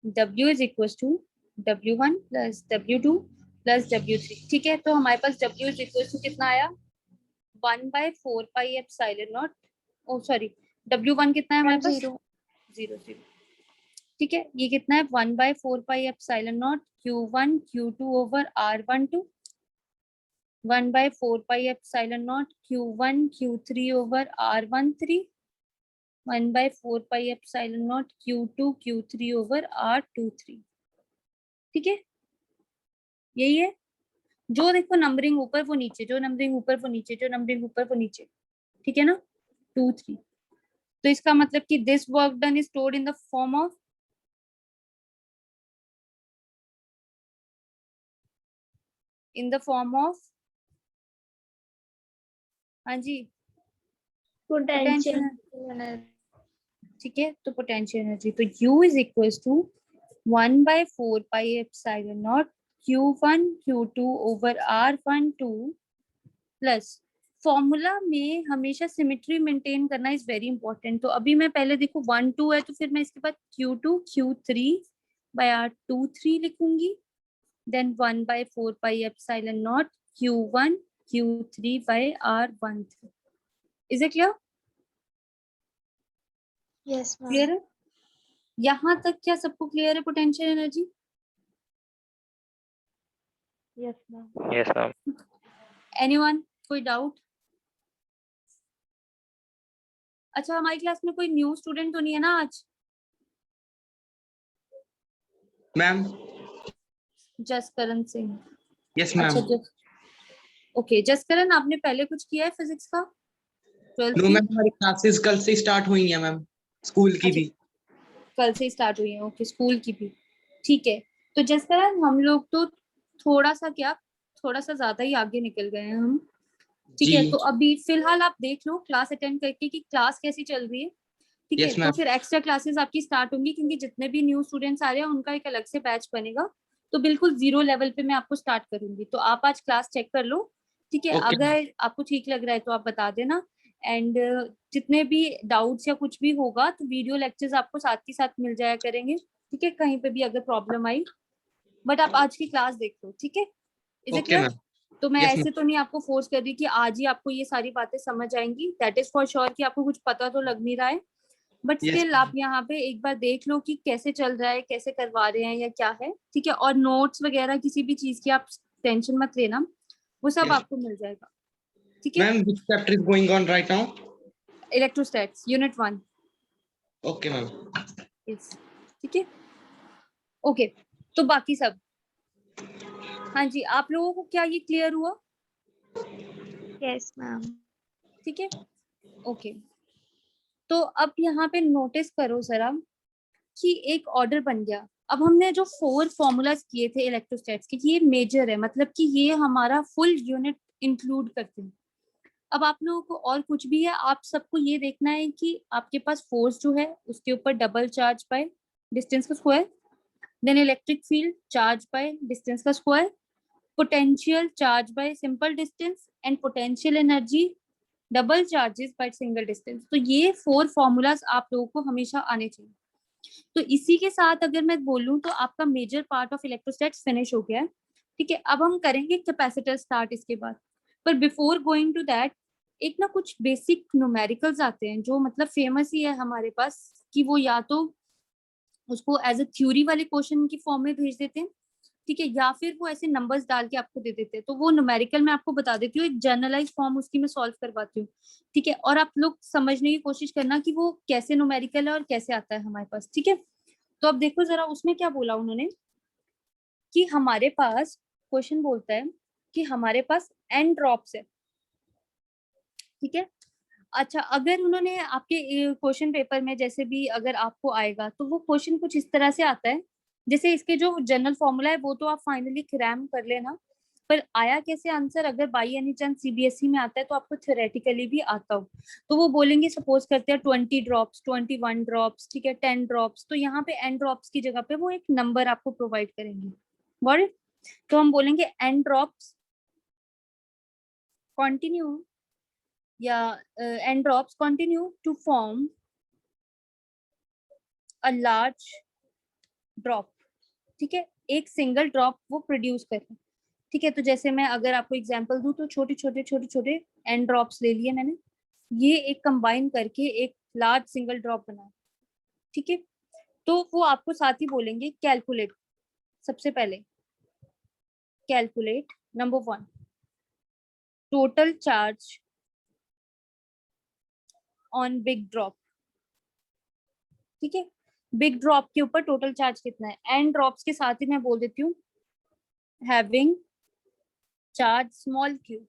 W is equal to W1 plus W2 plus W3, ठीक है। तो हमारे पास W इज इक्वल टू कितना आया, 1/4πε0, ओ सॉरी W1 कितना है हमारे पास, 0 0, ठीक है। ये कितना है, 1/4πε0 Q1 Q2 over R12, 1/4πε0 Q1 Q3 over R13, 1/4πε0 Q2 Q3 over R23, ठीक है। यही है, जो देखो नंबरिंग ऊपर वो नीचे, जो नंबरिंग ऊपर वो नीचे, जो नंबरिंग ऊपर वो नीचे, ठीक है ना, 2 3। तो इसका मतलब कि this work done is stored in the form of, in the form of, हाँ जी, Potential. ठीक है। तो पोटेंशियल एनर्जी, तो U is equal to 1/4πε0 Q1 Q2 over R12 plus, formula में हमेशा सिमेट्री मेंटेन करना इज वेरी इंपॉर्टेंट। तो अभी मैं पहले देखो 1 2 है, तो फिर मैं इसके बाद Q2 Q3/R23 लिखूंगी, then 1/4πε0 Q1 Q3/R13। Is it clear? Yes clear ma'am. है? यहाँ तक क्या सबको क्लियर है potential energy? Yes, ma'am. Yes, ma'am. Anyone, कोई डाउट? अच्छा, हमारी क्लास में कोई न्यू स्टूडेंट तो नहीं है ना आज? Ma'am. Jaskaran Singh, yes ma'am. अच्छा ओके। जसकरण, आपने पहले कुछ किया है फिजिक्स का 12th नो की? मैम, हमारी क्लासेस कल से स्टार्ट हुई हैं मैम, स्कूल की अच्छा, भी। कल से स्टार्ट हुई है, ओके, स्कूल की भी, ठीक है। तो जसकरण, हम लोग तो थोड़ा सा ज्यादा ही आगे निकल गए हैं हम, ठीक जी। है। तो अभी फिलहाल आप देख लो क्लास अटेंड करके कि क्लास कैसी चल रही है, ठीक है। यस तो मैम। फिर एक्स्ट्रा क्लासेस आपकी स्टार्ट होंगी, क्योंकि जितने भी न्यू स्टूडेंट्स आ रहे हैं उनका एक अलग से बैच बनेगा। तो बिल्कुल 0 लेवल पे मैं आपको स्टार्ट करूंगी, तो आप आज क्लास चेक कर लो, ठीक है। Okay. अगर आपको ठीक लग रहा है तो आप बता देना, एंड जितने भी डाउट्स या कुछ भी होगा तो वीडियो लेक्चर्स आपको साथ ही साथ मिल जाया करेंगे, ठीक है, कहीं पे भी अगर प्रॉब्लम आई। बट आप आज की क्लास देख लो, ठीक है। Is it okay clear? Ma'am. तो मैं Yes, ऐसे तो नहीं आपको फोर्स कर रही कि आज ही आपको ये सारी बातें समझ आएंगी, दैट इज फॉर श्योर कि आपको कुछ पता तो लग नहीं रहा है, बट Yes, स्टिल आप यहाँ पे एक बार देख लो कि कैसे चल रहा है, कैसे करवा रहे हैं या क्या है, ठीक है। और नोट्स वगैरह किसी भी चीज की आप टेंशन मत लेना, वो सब Yes. आपको मिल जाएगा, ठीक है। Ma'am, which chapter is going on right now? Electrostatics unit 1, okay ma'am. ठीक है, ओके। तो बाकी सब, हाँ जी, आप लोगों को क्या ये क्लियर हुआ? Yes ma'am. ठीक है, ओके। तो अब यहाँ पे नोटिस करो जरा कि एक ऑर्डर बन गया। अब हमने जो 4 फॉर्मूलाज किए थे इलेक्ट्रोस्टैट्स के, ये मेजर है, मतलब कि ये हमारा फुल यूनिट इंक्लूड करते हैं। अब आप लोगों को और कुछ भी है, आप सबको ये देखना है कि आपके पास फोर्स जो है उसके ऊपर डबल चार्ज बाय डिस्टेंस का square, then electric field charge by distance का square, potential charge by simple distance, and potential energy double charges by single distance. तो ये 4 फॉर्मूलाज आप लोगों को हमेशा आने चाहिए। तो इसी के साथ अगर मैं बोलूं तो आपका मेजर पार्ट ऑफ इलेक्ट्रोस्टैट्स फिनिश हो गया है। ठीक है, अब हम करेंगे कैपेसिटर स्टार्ट इसके बाद। पर बिफोर गोइंग टू दैट, एक ना कुछ बेसिक न्यूमेरिकल्स आते हैं जो मतलब फेमस ही है हमारे पास, कि वो या तो उसको एज अ थ्योरी वाले क्वेश्चन की फॉर्म में भेज देते हैं, ठीक है, या फिर वो ऐसे नंबर्स डाल के आपको दे देते हैं। तो वो न्यूमेरिकल मैं आपको बता देती हूँ, एक जर्नलाइज फॉर्म उसकी मैं सॉल्व करवाती हूँ। ठीक है, और आप लोग समझने की कोशिश करना कि वो कैसे न्यूमेरिकल है और कैसे आता है हमारे पास। ठीक है, तो अब देखो जरा उसमें क्या बोला उन्होंने, कि हमारे पास क्वेश्चन बोलता है कि हमारे पास n ड्रॉप्स है। ठीक है, अच्छा, अगर उन्होंने आपके क्वेश्चन पेपर में जैसे भी अगर आपको आएगा तो वो क्वेश्चन कुछ इस तरह से आता है, जैसे इसके जो जनरल फॉर्मूला है वो तो आप फाइनली क्रैम कर लेना, पर आया कैसे आंसर अगर बाई एनी चांस सीबीएसई में आता है तो आपको थ्योरेटिकली भी आता हो, तो वो बोलेंगे सपोज करते हैं 20 ड्रॉप्स, 21 ड्रॉप्स, ठीक है, 10 ड्रॉप्स, तो यहाँ पे n ड्रॉप्स की जगह पे वो एक नंबर आपको प्रोवाइड करेंगे। Got it? तो हम बोलेंगे n ड्रॉप्स कंटिन्यू या n drops continue to form a large drop। ठीक है, एक सिंगल ड्रॉप वो प्रोड्यूस करे। ठीक है, तो जैसे मैं अगर आपको एग्जांपल दूं तो छोटे छोटे n ड्रॉप्स ले लिए मैंने, ये एक कंबाइन करके एक लार्ज सिंगल ड्रॉप बना। ठीक है, तो वो आपको साथ ही बोलेंगे कैलकुलेट, सबसे पहले calculate number 1 total charge on big drop. ठीक है, बिग ड्रॉप के ऊपर टोटल चार्ज कितना है, एन ड्रॉप्स के साथ ही मैं बोल देती हूँ हैविंग चार्ज स्मॉल क्यू।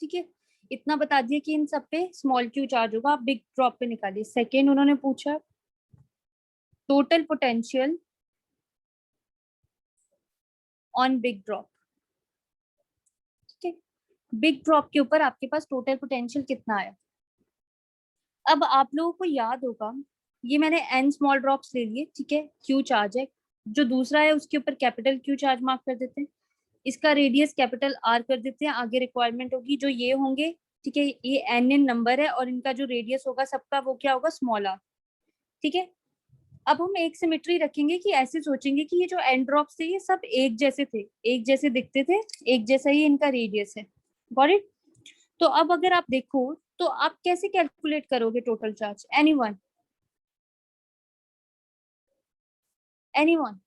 ठीक है, इतना बता दिया कि इन सब पे स्मॉल क्यू चार्ज होगा, आप बिग ड्रॉप पे निकालिए। सेकेंड उन्होंने पूछा total potential on big drop. ठीक है, बिग ड्रॉप के ऊपर आपके पास टोटल पोटेंशियल कितना आया। अब आप लोगों को याद होगा, ये मैंने n स्मॉल ड्रॉप्स ले लिए, ठीक है, क्यू चार्ज है, जो दूसरा है उसके ऊपर कैपिटल क्यू चार्ज मार्क कर देते हैं, इसका रेडियस कैपिटल आर कर देते हैं, आगे रिक्वायरमेंट होगी जो ये होंगे। ठीक है, ये n इन नंबर है और इनका जो रेडियस होगा सबका वो क्या होगा, स्मॉल आर। ठीक है, अब हम एक सिमेट्री रखेंगे कि ऐसे सोचेंगे कि ये जो n ड्रॉप्स थे ये सब एक जैसे थे, एक जैसे दिखते थे, एक जैसा ही इनका रेडियस है। Got it? तो अब अगर आप देखो तो आप कैसे कैलकुलेट करोगे टोटल चार्ज, एनीवन एनीवन?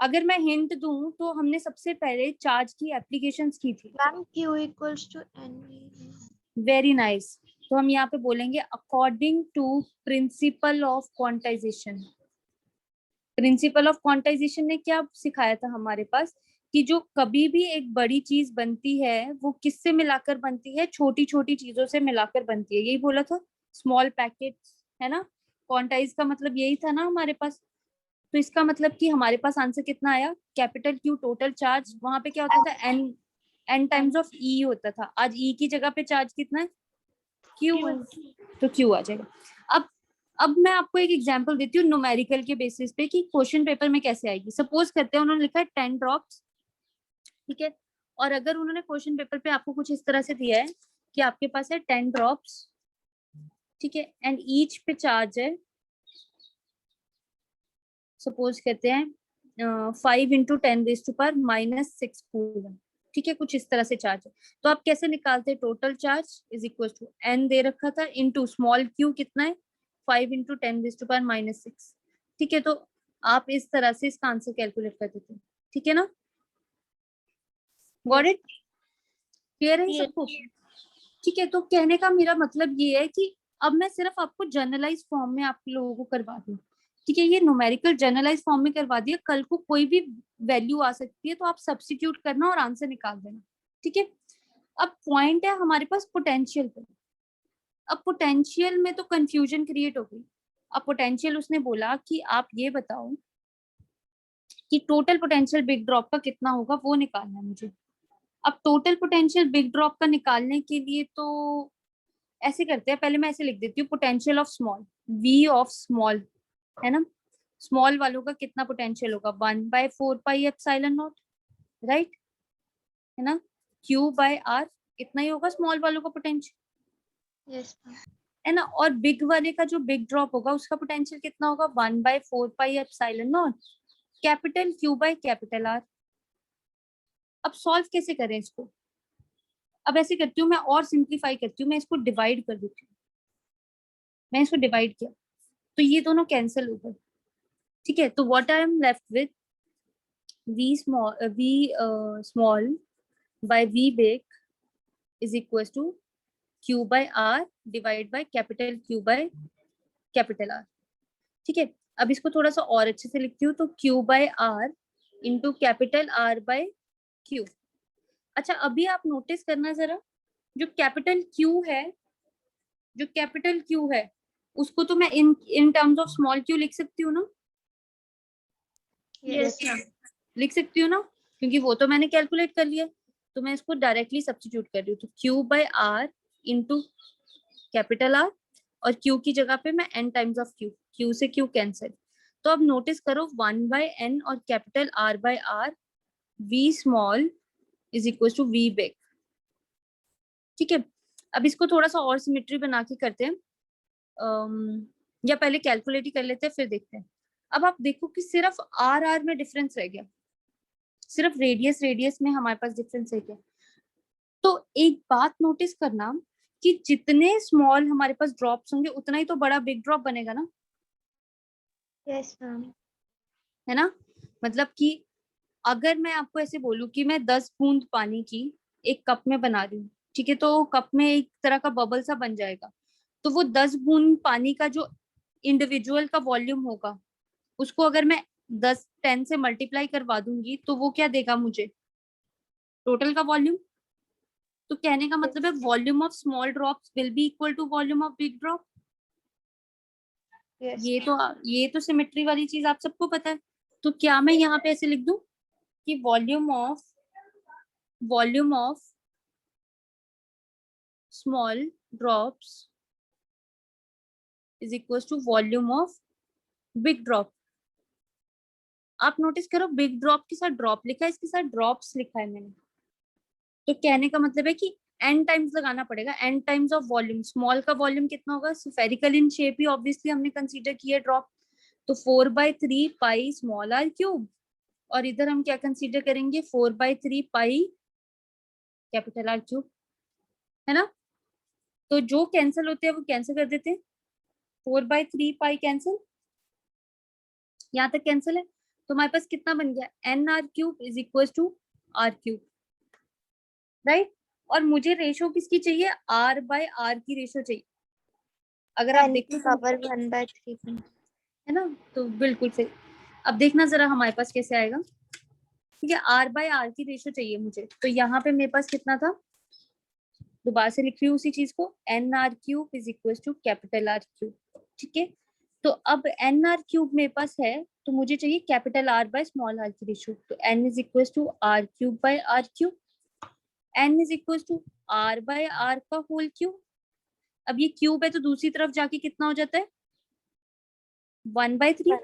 अगर मैं हिंट दूं तो हमने सबसे पहले चार्ज की एप्लीकेशंस की थी। Ma'am Q equals to N। Very nice, तो हम यहाँ पे बोलेंगे according to principle of quantization. Principle of quantization ने क्या सिखाया था हमारे पास, कि जो कभी भी एक बड़ी चीज बनती है वो किससे मिलाकर बनती है, छोटी छोटी चीजों से मिलाकर बनती है, यही बोला था, स्मॉल पैकेट, है ना। क्वांटाइज का मतलब यही था ना हमारे पास। तो इसका मतलब कि हमारे पास आंसर कितना आया, कैपिटल क्यू टोटल चार्ज, वहां पे क्या होता था, एन टाइम्स ऑफ ई होता था, आज ई की जगह पे चार्ज कितना है, क्यू है, तो क्यू आ जाएगा। अब मैं आपको एक एग्जांपल देती हूँ न्यूमेरिकल के बेसिस पे कि क्वेश्चन पेपर में कैसे आएगी। सपोज करते हैं उन्होंने लिखा है 10 ड्रॉप्स, ठीक है, और अगर उन्होंने क्वेश्चन पेपर पे आपको कुछ इस तरह से दिया है कि आपके पास है 10 ड्रॉप्स, ठीक है, एंड ईच पे चार्ज है, सपोज कहते हैं 5 इंटू 10⁻⁻6 कूलम। ठीक है, कुछ इस तरह से चार्ज है, तो आप कैसे निकालते हैं, total charge is equal to n दे रखा था इंटू स्मॉल क्यू कितना है, 5 इंटू 10⁻⁻6। ठीक है, तो आप इस तरह से इसका आंसर कैलकुलेट कर देते हैं। ठीक है ना, गॉट इट? क्लियर है सबको? ठीक है, तो कहने का मेरा मतलब ये है कि अब मैं सिर्फ आपको जर्नलाइज फॉर्म में आप लोगों को करवा दूं। ठीक है, ये न्यूमेरिकल जर्नलाइज फॉर्म में करवा दिया, कल को कोई भी वैल्यू आ सकती है तो आप सब्स्टिट्यूट करना और आंसर निकाल देना। ठीक है, अब पॉइंट है हमारे पास पोटेंशियल पे। अब पोटेंशियल में तो कंफ्यूजन क्रिएट हो गई। अब पोटेंशियल उसने बोला कि आप ये बताओ कि टोटल पोटेंशियल बिग ड्रॉप का कितना होगा, वो निकालना है मुझे। अब टोटल पोटेंशियल बिग ड्रॉप का निकालने के लिए तो ऐसे करते हैं, पहले मैं ऐसे लिख देती हूँ, potential of small, V of small, है ना, स्मॉल वालों का कितना पोटेंशियल होगा, 1/4πε0, राइट, है ना, Q/R, इतना ही होगा स्मॉल वालों का पोटेंशियल। Yes ma'am. है ना। और बिग वाले का जो बिग ड्रॉप होगा उसका पोटेंशियल कितना होगा, 1/4πε0 capital Q by capital R। अब सॉल्व कैसे करें इसको, अब ऐसे करती हूँ मैं और सिंप्लीफाई करती हूँ, मैं इसको डिवाइड कर देती हूँ। मैं इसको डिवाइड किया तो ये दोनों कैंसिल हो गए, ठीक है। तो what I am left with v small by v big is equals to Q by R divide by capital Q by capital R, ठीक है। अब इसको थोड़ा सा और अच्छे से लिखती हूँ, तो Q by R into capital R by Q। अच्छा अभी आप नोटिस करना जरा, जो कैपिटल Q है, जो कैपिटल Q है उसको तो मैं in terms of small q लिख सकती हूँ ना, Yes. लिख सकती हूँ ना, क्योंकि वो तो मैंने कैलकुलेट कर लिया। तो मैं इसको डायरेक्टली सब्स्टिट्यूट कर रही हूँ, तो Q by R into capital R और Q की जगह पे मैं n times of Q, Q से Q कैंसिल। तो अब नोटिस करो 1/n और capital R by R V small is equal to V big, ठीक है। अब इसको थोड़ा सा और सिमेट्री बना के करते हैं, या पहले कैलकुलेट ही कर लेते हैं फिर देखते हैं। अब आप देखो कि सिर्फ R में डिफरेंस रह गया, सिर्फ रेडियस में हमारे पास डिफरेंस है क्या। तो एक बात नोटिस करना कि जितने स्मॉल हमारे पास ड्रॉप्स होंगे उतना ही तो बड़ा बिग ड्रॉप बनेगा ना, Yes, ma'am. है ना। मतलब कि अगर मैं आपको ऐसे बोलूं कि मैं 10 बूंद पानी की एक कप में बना रही हूँ, ठीक है, तो कप में एक तरह का बबल सा बन जाएगा। तो वो 10 बूंद पानी का जो इंडिविजुअल का वॉल्यूम होगा उसको अगर मैं 10 से मल्टीप्लाई करवा दूंगी तो वो क्या देगा मुझे, टोटल का वॉल्यूम। तो कहने का मतलब है volume of small drops will be equal to volume of big drop. Yes. ये तो सिमेट्री वाली चीज आप सबको पता है। तो क्या मैं यहाँ पे ऐसे लिख दूं कि volume of small drops is equal to volume of big drop. आप नोटिस करो बिग ड्रॉप के साथ ड्रॉप लिखा है, इसके साथ ड्रॉप्स लिखा है मैंने। तो कहने का मतलब है कि n टाइम्स लगाना पड़ेगा, n times of volume. Small का वॉल्यूम कितना होगा, spherical in shape he obviously हमने कंसीडर किया ड्रॉप, तो 4/3 पाई स्मॉल r क्यूब, और इधर हम क्या कंसीडर करेंगे 4/3 पाई कैपिटल R क्यूब, है ना। तो जो कैंसिल होते हैं वो कैंसिल कर देते हैं, 4/3 पाई कैंसिल, यहाँ तक कैंसिल है। तो हमारे पास कितना बन गया, nr cube is equal to r cube, right. और मुझे रेशो किसकी चाहिए, R/R की रेशो चाहिए। अगर आप N देखो की तो, पावर 1/3 है ना, तो बिल्कुल सही। अब देखना जरा हमारे पास कैसे आएगा, ठीक है। R/R की रेशो चाहिए मुझे, तो यहाँ पे मेरे पास कितना था, दोबारा से लिख रही हूँ उसी चीज को, nr cube is equal to capital R cube, ठीक है। तो अब nr क्यूब मेरे पास है, तो मुझे चाहिए capital R by small r की रेशो, तो n is equal to R cube by R cube, n is equal to R by R का होल क्यूब। अब ये क्यूब है तो दूसरी तरफ जाके कितना हो जाता है, 1/3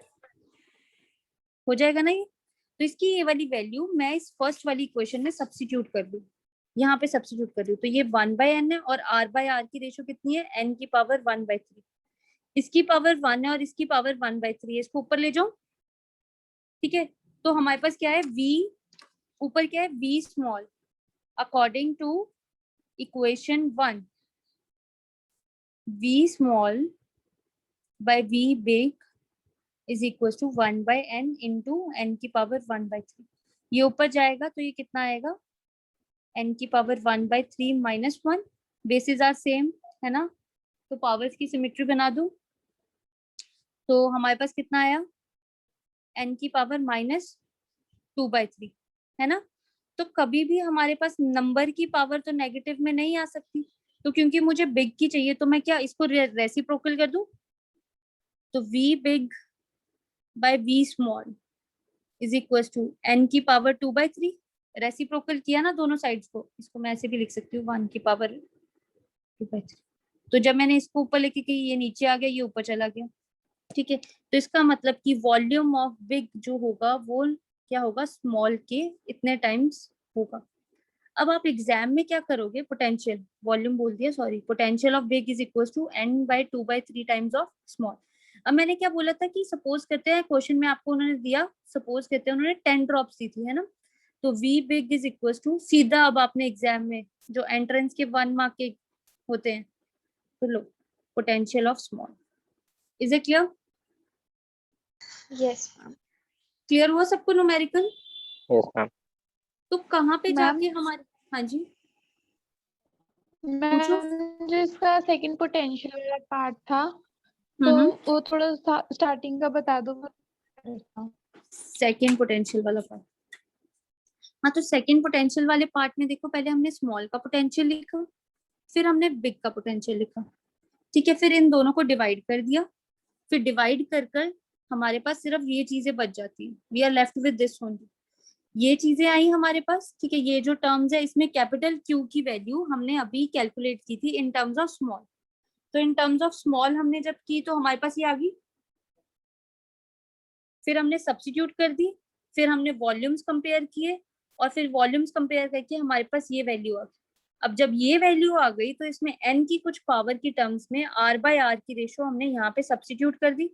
हो जाएगा ना ये। तो इसकी ये वाली वैल्यू मैं इस फर्स्ट वाली इक्वेशन में सब्स्टिट्यूट कर दूं, यहाँ पे सब्स्टिट्यूट कर दूं, तो ये 1/n है और R/R की रेशो कितनी है, n की पावर 1/3, इसकी पावर 1 है और इसकी पावर 1/3 है, इसको ऊपर ले जाओ, ठीक है। तो हमारे पास क्या है, v ऊपर क्या है, v small according to equation 1, v small by v big is equal to 1/n into n की पावर 1/3। ये ऊपर जाएगा तो ये कितना आएगा, n की power 1/3 minus 1, basis are same, है ना। तो पावर्स की सिमेट्री बना दूं तो हमारे पास कितना आया, n की पावर -2/3, है ना। तो कभी भी हमारे पास नंबर की पावर तो नेगेटिव में नहीं आ सकती, तो क्योंकि मुझे बिग की चाहिए तो मैं क्या इसको रेसिप्रोकल कर दूं, तो v big by v small is equal to n की पावर 2/3, रेसिप्रोकल किया ना दोनों साइड्स को, इसको मैं ऐसे भी लिख सकती हूँ 1 की पावर 2/3। तो जब मैंने इसको ऊपर लेके कि ये नीचे आ गया, ये ऊपर चला गया, ठीक है। तो इसका मतलब कि वॉल्यूम ऑफ बिग जो होगा वो क्या होगा, स्मॉल के इतने टाइम्स होगा। अब आप एग्जाम में क्या करोगे, पोटेंशियल वॉल्यूम बोल दिया, sorry, potential of big is equal to n/2/3 times of small. अब मैंने क्या बोला था कि सपोज करते हैं क्वेश्चन में आपको उन्होंने दिया, सपोज करते हैं उन्होंने 10 ड्रॉप्स दी थी, है ना, तो v big is equal to सीधा, अब आपने एग्जाम में जो एंट्रेंस के 1 मार्क के होते हैं, तो low potential of small. Is it clear? Yes ma'am. Clear हुआ सबको न्यूमेरिकल? Yes ma'am. तो कहाँ पे Ma'am? जाके हमारे, हाँ जी पूछो। मैम जिसका सेकंड पोटेंशियल वाला पार्ट था, तो हम्म, वो थोड़ा स्टार्टिंग का बता दो। सेकेंड पोटेंशियल वाला पार्ट। हाँ, तो सेकेंड पोटेंशियल वाले पार्ट में देखो, पहले हमने स्मॉल का पोटेंशियल लिखा, फिर हमने बिग का पोटेंशियल लिखा, ठीक है, फिर इन दोनों को डिवाइड कर दिया, फिर डिवाइड कर कर हमारे पास सिर्फ ये चीजें बच जाती है, we are left with this only. ये चीजें आई हमारे पास, ठीक है, ये जो टर्म्स है इसमें कैपिटल क्यू की वैल्यू हमने अभी कैलकुलेट की थी इन टर्म्स ऑफ स्मॉल, तो इन टर्म्स ऑफ स्मॉल हमने जब की तो हमारे पास ये आ गई, फिर हमने सब्स्टिट्यूट कर दी, फिर हमने वॉल्यूम्स कंपेयर किए, और फिर वॉल्यूम्स कंपेयर करके हमारे पास ये वैल्यू आ गई। अब जब ये वैल्यू आ गई तो इसमें n की कुछ पावर की टर्म्स में r/r की रेशो हमने यहाँ पे सब्स्टिट्यूट कर दी।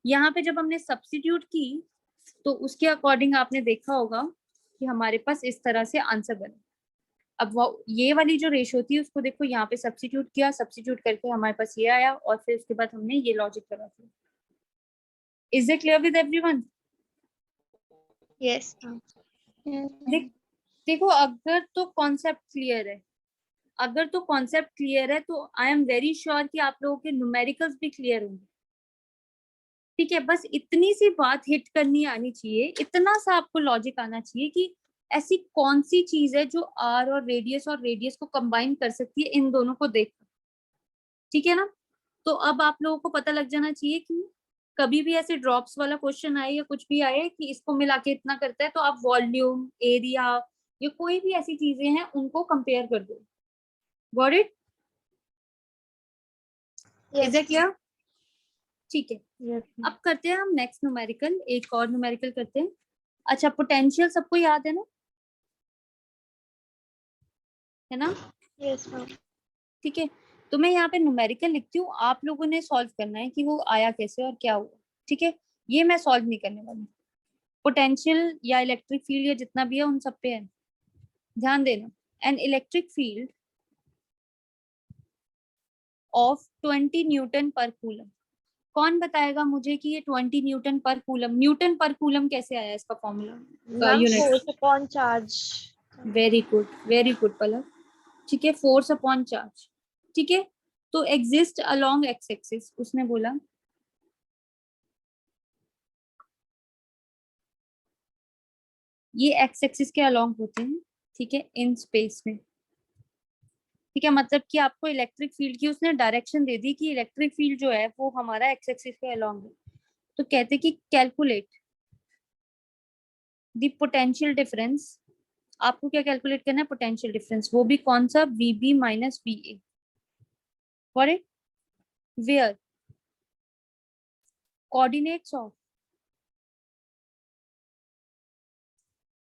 यहाँ पे जब हमने सब्स्टिट्यूट की तो उसके अकॉर्डिंग आपने देखा होगा कि हमारे पास इस तरह से आंसर बने। अब वो ये वाली जो रेशो थी उसको देखो, यहाँ पे सब्स्टिट्यूट किया, सब्स्टिट्यूट करके हमारे पास ये आया, और फिर उसके बाद हमने ये लॉजिक लगा दिया। Is it clear with everyone? Yes ma'am. देखो, अगर तो कॉन्सेप्ट क्लियर है, अगर तो कॉन्सेप्ट क्लियर है तो आई एम वेरी श्योर कि आप लोगों के न्यूमेरिकल्स भी क्लियर होंगे, ठीक है। बस इतनी सी बात हिट करनी आनी चाहिए, इतना सा आपको लॉजिक आना चाहिए कि ऐसी कौन सी चीज है जो आर और रेडियस को कंबाइन कर सकती है इन दोनों को देखकर, ठीक है ना। तो अब आप लोगों को पता लग जाना चाहिए कि कभी भी ऐसे ड्रॉप्स वाला क्वेश्चन आए या कुछ भी आए कि इसको मिला के इतना करता है, तो आप वॉल्यूम, एरिया या कोई भी ऐसी चीजें हैं उनको कंपेयर कर दो। Got it? Is it clear? ठीक है, अब करते हैं हम नेक्स्ट न्यूमेरिकल, एक और न्यूमेरिकल करते हैं। अच्छा, पोटेंशियल सबको याद है ना? Yes ma'am. ठीक है, तो मैं यहाँ पे न्यूमेरिकल लिखती हूँ, आप लोगों ने सॉल्व करना है कि वो आया कैसे और क्या हुआ, ठीक है। ये मैं सॉल्व नहीं करने वाली, पोटेंशियल या इलेक्ट्रिक फील्ड या जितना भी है उन सब पे है, ध्यान देना। An electric field of 20 Newton पर कूलम। कौन बताएगा मुझे कि ये 20 न्यूटन पर कूलम कैसे आया, इसका formula, ma'am unit? Force upon charge. Very good Palak, ठीक है, फोर्स अपॉन चार्ज, ठीक है। तो एग्जिस्ट अलोंग एक्स एक्सिस, उसने बोला ये एक्स एक्सिस के अलोंग होते हैं, ठीक है, इन स्पेस में, ठीक है। मतलब कि आपको इलेक्ट्रिक फील्ड की उसने डायरेक्शन दे दी कि इलेक्ट्रिक फील्ड जो है वो हमारा एक्स एक्सिस के अलोंग है, तो कहते कि कैलकुलेट द पोटेंशियल डिफरेंस। आपको क्या कैलकुलेट करना है? पोटेंशियल डिफरेंस, वो भी कौन सा? VB minus VA, for it where coordinates of,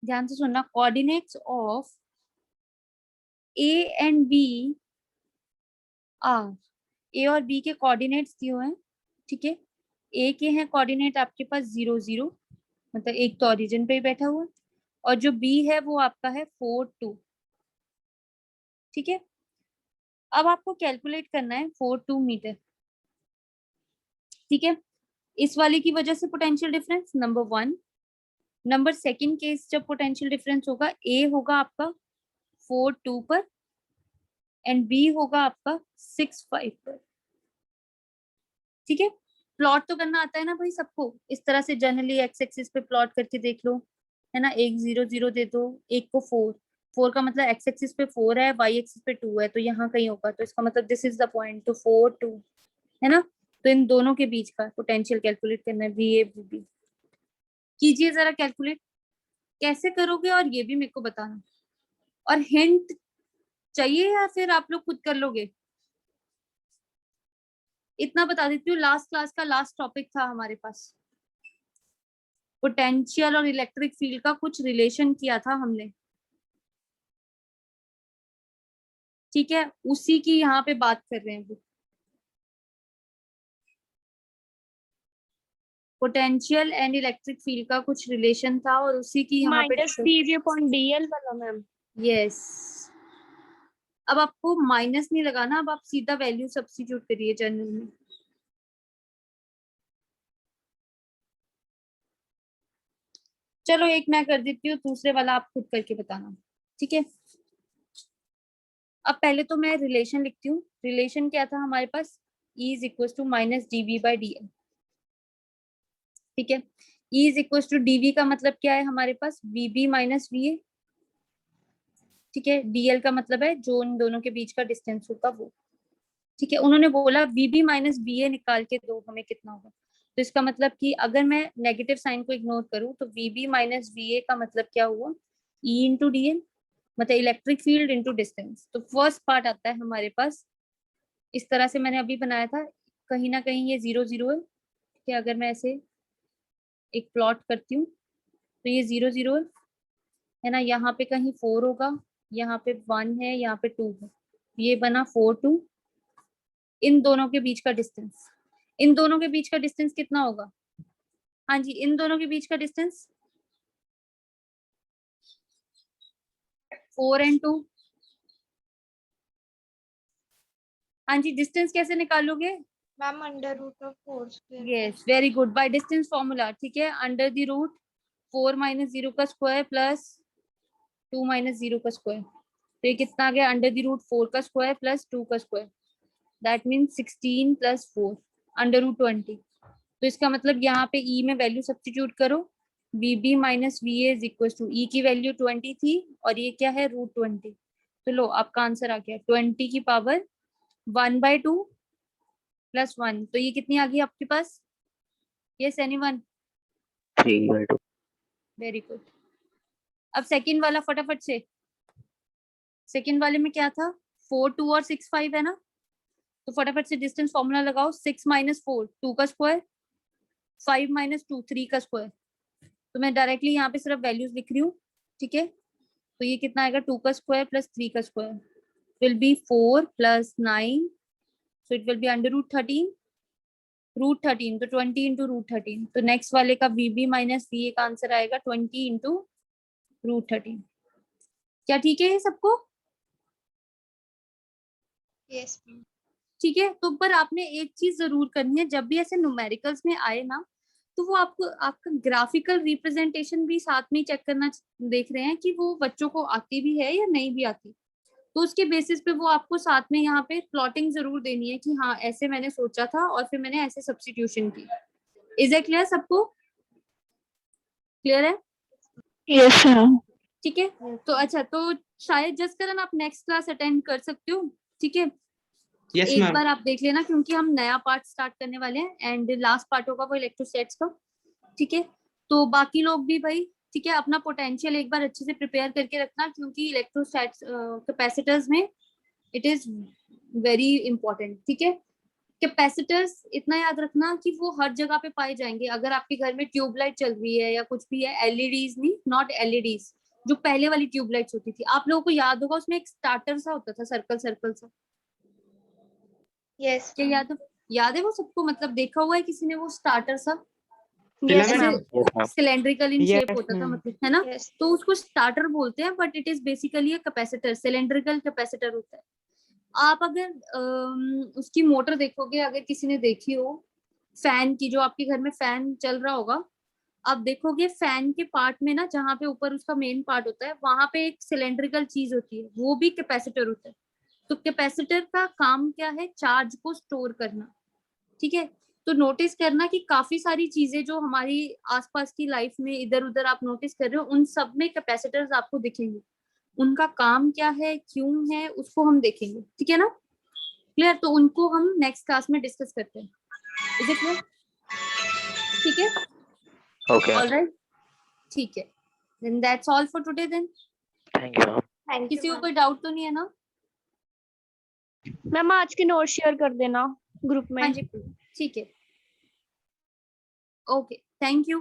ध्यान से सुनना, coordinates of A and B are, A और बी के कोऑर्डिनेट्स दिए हुए हैं, ठीक है। ए के हैं कोऑर्डिनेट आपके पास 0 0, मतलब एक तो ओरिजिन पे ही बैठा हुआ है, और जो बी है वो आपका है 4 2, ठीक है। अब आपको कैलकुलेट करना है 4 2 मीटर, ठीक है। इस वाले की वजह से potential difference number 1, number second case जब पोटेंशियल डिफरेंस होगा, ए होगा आपका 4 2 पर एंड बी होगा आपका 6 5 पर, ठीक है। प्लॉट तो करना आता है ना भाई सबको, इस तरह से जनरली एक्स एक्सिस पे प्लॉट करके देख लो, है ना। एक 0 0 दे दो, एक को 4, 4 का मतलब एक्स एक्सिस पे 4 है, वाई एक्सिस पे 2 है, तो यहाँ कहीं होगा, तो इसका मतलब दिस इज द पॉइंट, तो 4 2, है ना। तो इन दोनों के बीच का पोटेंशियल कैलकुलेट करना है, VA VB। कीजिए जरा कैलकुलेट, कैसे करोगे और ये भी मेरे को बताना, और हिंट चाहिए या फिर आप लोग खुद कर लोगे? इतना बता देती हूँ, लास्ट क्लास का लास्ट टॉपिक था हमारे पास, पोटेंशियल और इलेक्ट्रिक फील्ड का कुछ रिलेशन किया था हमने, ठीक है, उसी की यहाँ पे बात कर रहे हैं वो। पोटेंशियल एंड इलेक्ट्रिक फील्ड का कुछ रिलेशन था और उसी की यहाँ पे माइनस dv upon dl वाला मैम। यस। अब आपको माइनस नहीं लगाना, अब आप सीधा वैल्यू सब्स्टिट्यूट करिए जनरल में। चलो एक मैं कर देती हूँ, दूसरे वाला आप खुद करके बताना, ठीक है। अब पहले तो मैं रिलेशन लिखती हूँ। रिलेशन क्या था हमारे पास, E is equal to minus dv by dl, ठीक है। E is equal to dv का मतलब क्या है हमारे पास, vb माइनस va, ठीक है। dl का मतलब है जो इन दोनों के बीच का डिस्टेंस होगा वो, ठीक है। उन्होंने बोला vb माइनस va निकाल के दो हमें कितना होगा, तो इसका मतलब कि अगर मैं नेगेटिव साइन को इग्नोर करूं तो vb माइनस va का मतलब क्या हुआ, E इंटू dl, मतलब इलेक्ट्रिक फील्ड इंटू डिस्टेंस। तो फर्स्ट पार्ट आता है हमारे पास इस तरह से मैंने अभी बनाया था, कहीं ना कहीं ये 0 0 है, कि अगर मैं ऐसे एक प्लॉट करती हूँ तो ये 0 0 है ना, यहाँ पे कहीं 4 होगा, यहाँ पे 1 है, यहाँ पे 2 है, ये बना 4 2। इन दोनों के बीच का डिस्टेंस, इन दोनों के बीच का डिस्टेंस कितना होगा, हाँ जी, इन दोनों के बीच का डिस्टेंस 4 and 2। हाँ जी, डिस्टेंस कैसे निकालोगे, ma'am under root of 4 square. Yes very good, by distance formula, ठीक है। अंडर द रूट 4 माइनस 0 का स्क्वायर प्लस 2 माइनस 0 का स्क्वायर, तो ये कितना आ गया, अंडर द रूट 4 का स्क्वायर प्लस 2 का square, that means 16 plus 4 under root 20। तो इसका मतलब यहाँ पे E में वैल्यू सब्स्टिट्यूट करो, VB minus VA is equal to, E की वैल्यू 20 थी और ये क्या है रूट 20, तो लो आपका आंसर आ गया 20 की पावर 1/2 प्लस 1, तो ये कितनी आ गई आपके पास, यस एनीवन, 3/2। Very good. अब सेकंड वाला फटाफट से, सेकंड वाले में क्या था, 4 2 और 6 5 है ना, तो फटाफट से डिस्टेंस फॉर्मूला लगाओ, 6 माइनस 4 2 का स्क्वायर, 5 माइनस 2 3 का स्क्वायर, तो मैं डायरेक्टली यहाँ पे सिर्फ वैल्यूज लिख रही हूँ, ठीक है। तो ये कितना आएगा, 2 का स्क्वायर प्लस 3 का square will be 4 plus 9, so it will be under root 13, root 13, तो 20 इंटू रूट 13, तो नेक्स्ट वाले का VB माइनस VA का आंसर आएगा 20 इंटू रूट 13। क्या ठीक है ये सबको, यस ठीक है। तो पर आपने एक चीज जरूर करनी है, जब भी ऐसे न्यूमेरिकल्स में आए ना, तो वो आपको आपका ग्राफिकल रिप्रेजेंटेशन भी साथ में चेक करना, देख रहे हैं कि वो बच्चों को आती भी है या नहीं भी आती, तो उसके बेसिस पे वो आपको साथ में यहाँ पे प्लॉटिंग जरूर देनी है कि हाँ ऐसे मैंने सोचा था और फिर मैंने ऐसे सब्स्टिट्यूशन की। इज इट क्लियर सबको, क्लियर है, यस मैम। ठीक है। तो अच्छा, तो शायद जसकरण आप नेक्स्ट क्लास अटेंड कर सकते हो, ठीक है। Yes, एक ma'am. बार आप देख लेना क्योंकि हम नया पार्ट स्टार्ट करने वाले हैं एंड लास्ट पार्ट होगा वो इलेक्ट्रोस्टैट्स का, ठीक है। तो बाकी लोग भी भाई, ठीक है, अपना पोटेंशियल एक बार अच्छे से प्रिपेयर करके रखना, क्योंकि इलेक्ट्रोस्टैट्स कैपेसिटर्स में इट इज वेरी इंपॉर्टेंट, ठीक है। कैपेसिटर्स इतना याद रखना कि वो हर जगह पे पाए जाएंगे, अगर आपके घर में ट्यूबलाइट चल रही है या कुछ भी है, एलईडीज नहीं, नॉट एलईडीज, जो पहले वाली ट्यूबलाइट्स होती थी, आप लोगों को याद होगा उसमें एक स्टार्टर सा होता था, सर्कल सर्कल सा, यस क्या याद है वो सबको, मतलब देखा हुआ है किसी ने वो स्टार्टर सा, yes Filament? Ma'am. Yes, ma'am. Cylindrical in shape Yes, होता था, ma'am. मतलब है ना, यस तो उसको स्टार्टर बोलते हैं, but it is basically a capacitor, cylindrical capacitor होता है। आप अगर उसकी मोटर देखोगे, अगर किसी ने देखी हो फैन की, जो आपके घर में फैन चल रहा होगा, आप देखोगे फैन के पार्ट में ना, जहाँ पे ऊपर उसका मेन पार्ट होता है, वहां पे एक सिलेंड्रिकल चीज होती है, वो भी कैपेसिटर होता है। तो कैपेसिटर का काम क्या है, चार्ज को स्टोर करना, ठीक है। तो नोटिस करना कि काफी सारी चीजें जो हमारी आसपास की लाइफ में इधर उधर आप नोटिस कर रहे हो, उन सब में कैपेसिटर्स आपको दिखेंगे, उनका काम क्या है, क्यों है, उसको हम देखेंगे, ठीक है ना, क्लियर। तो उनको हम नेक्स्ट क्लास में डिस्कस करते हैं, इज इट क्लियर, ठीक है, Okay, ma'am. ऑलराइट, ठीक है, then that's all for today then. Thank you, ma'am. Thank किसी यू को कोई डाउट तो नहीं है ना, मैम आज के नोट शेयर कर देना ग्रुप में। हाँ जी, ठीक है, ओके, थैंक यू।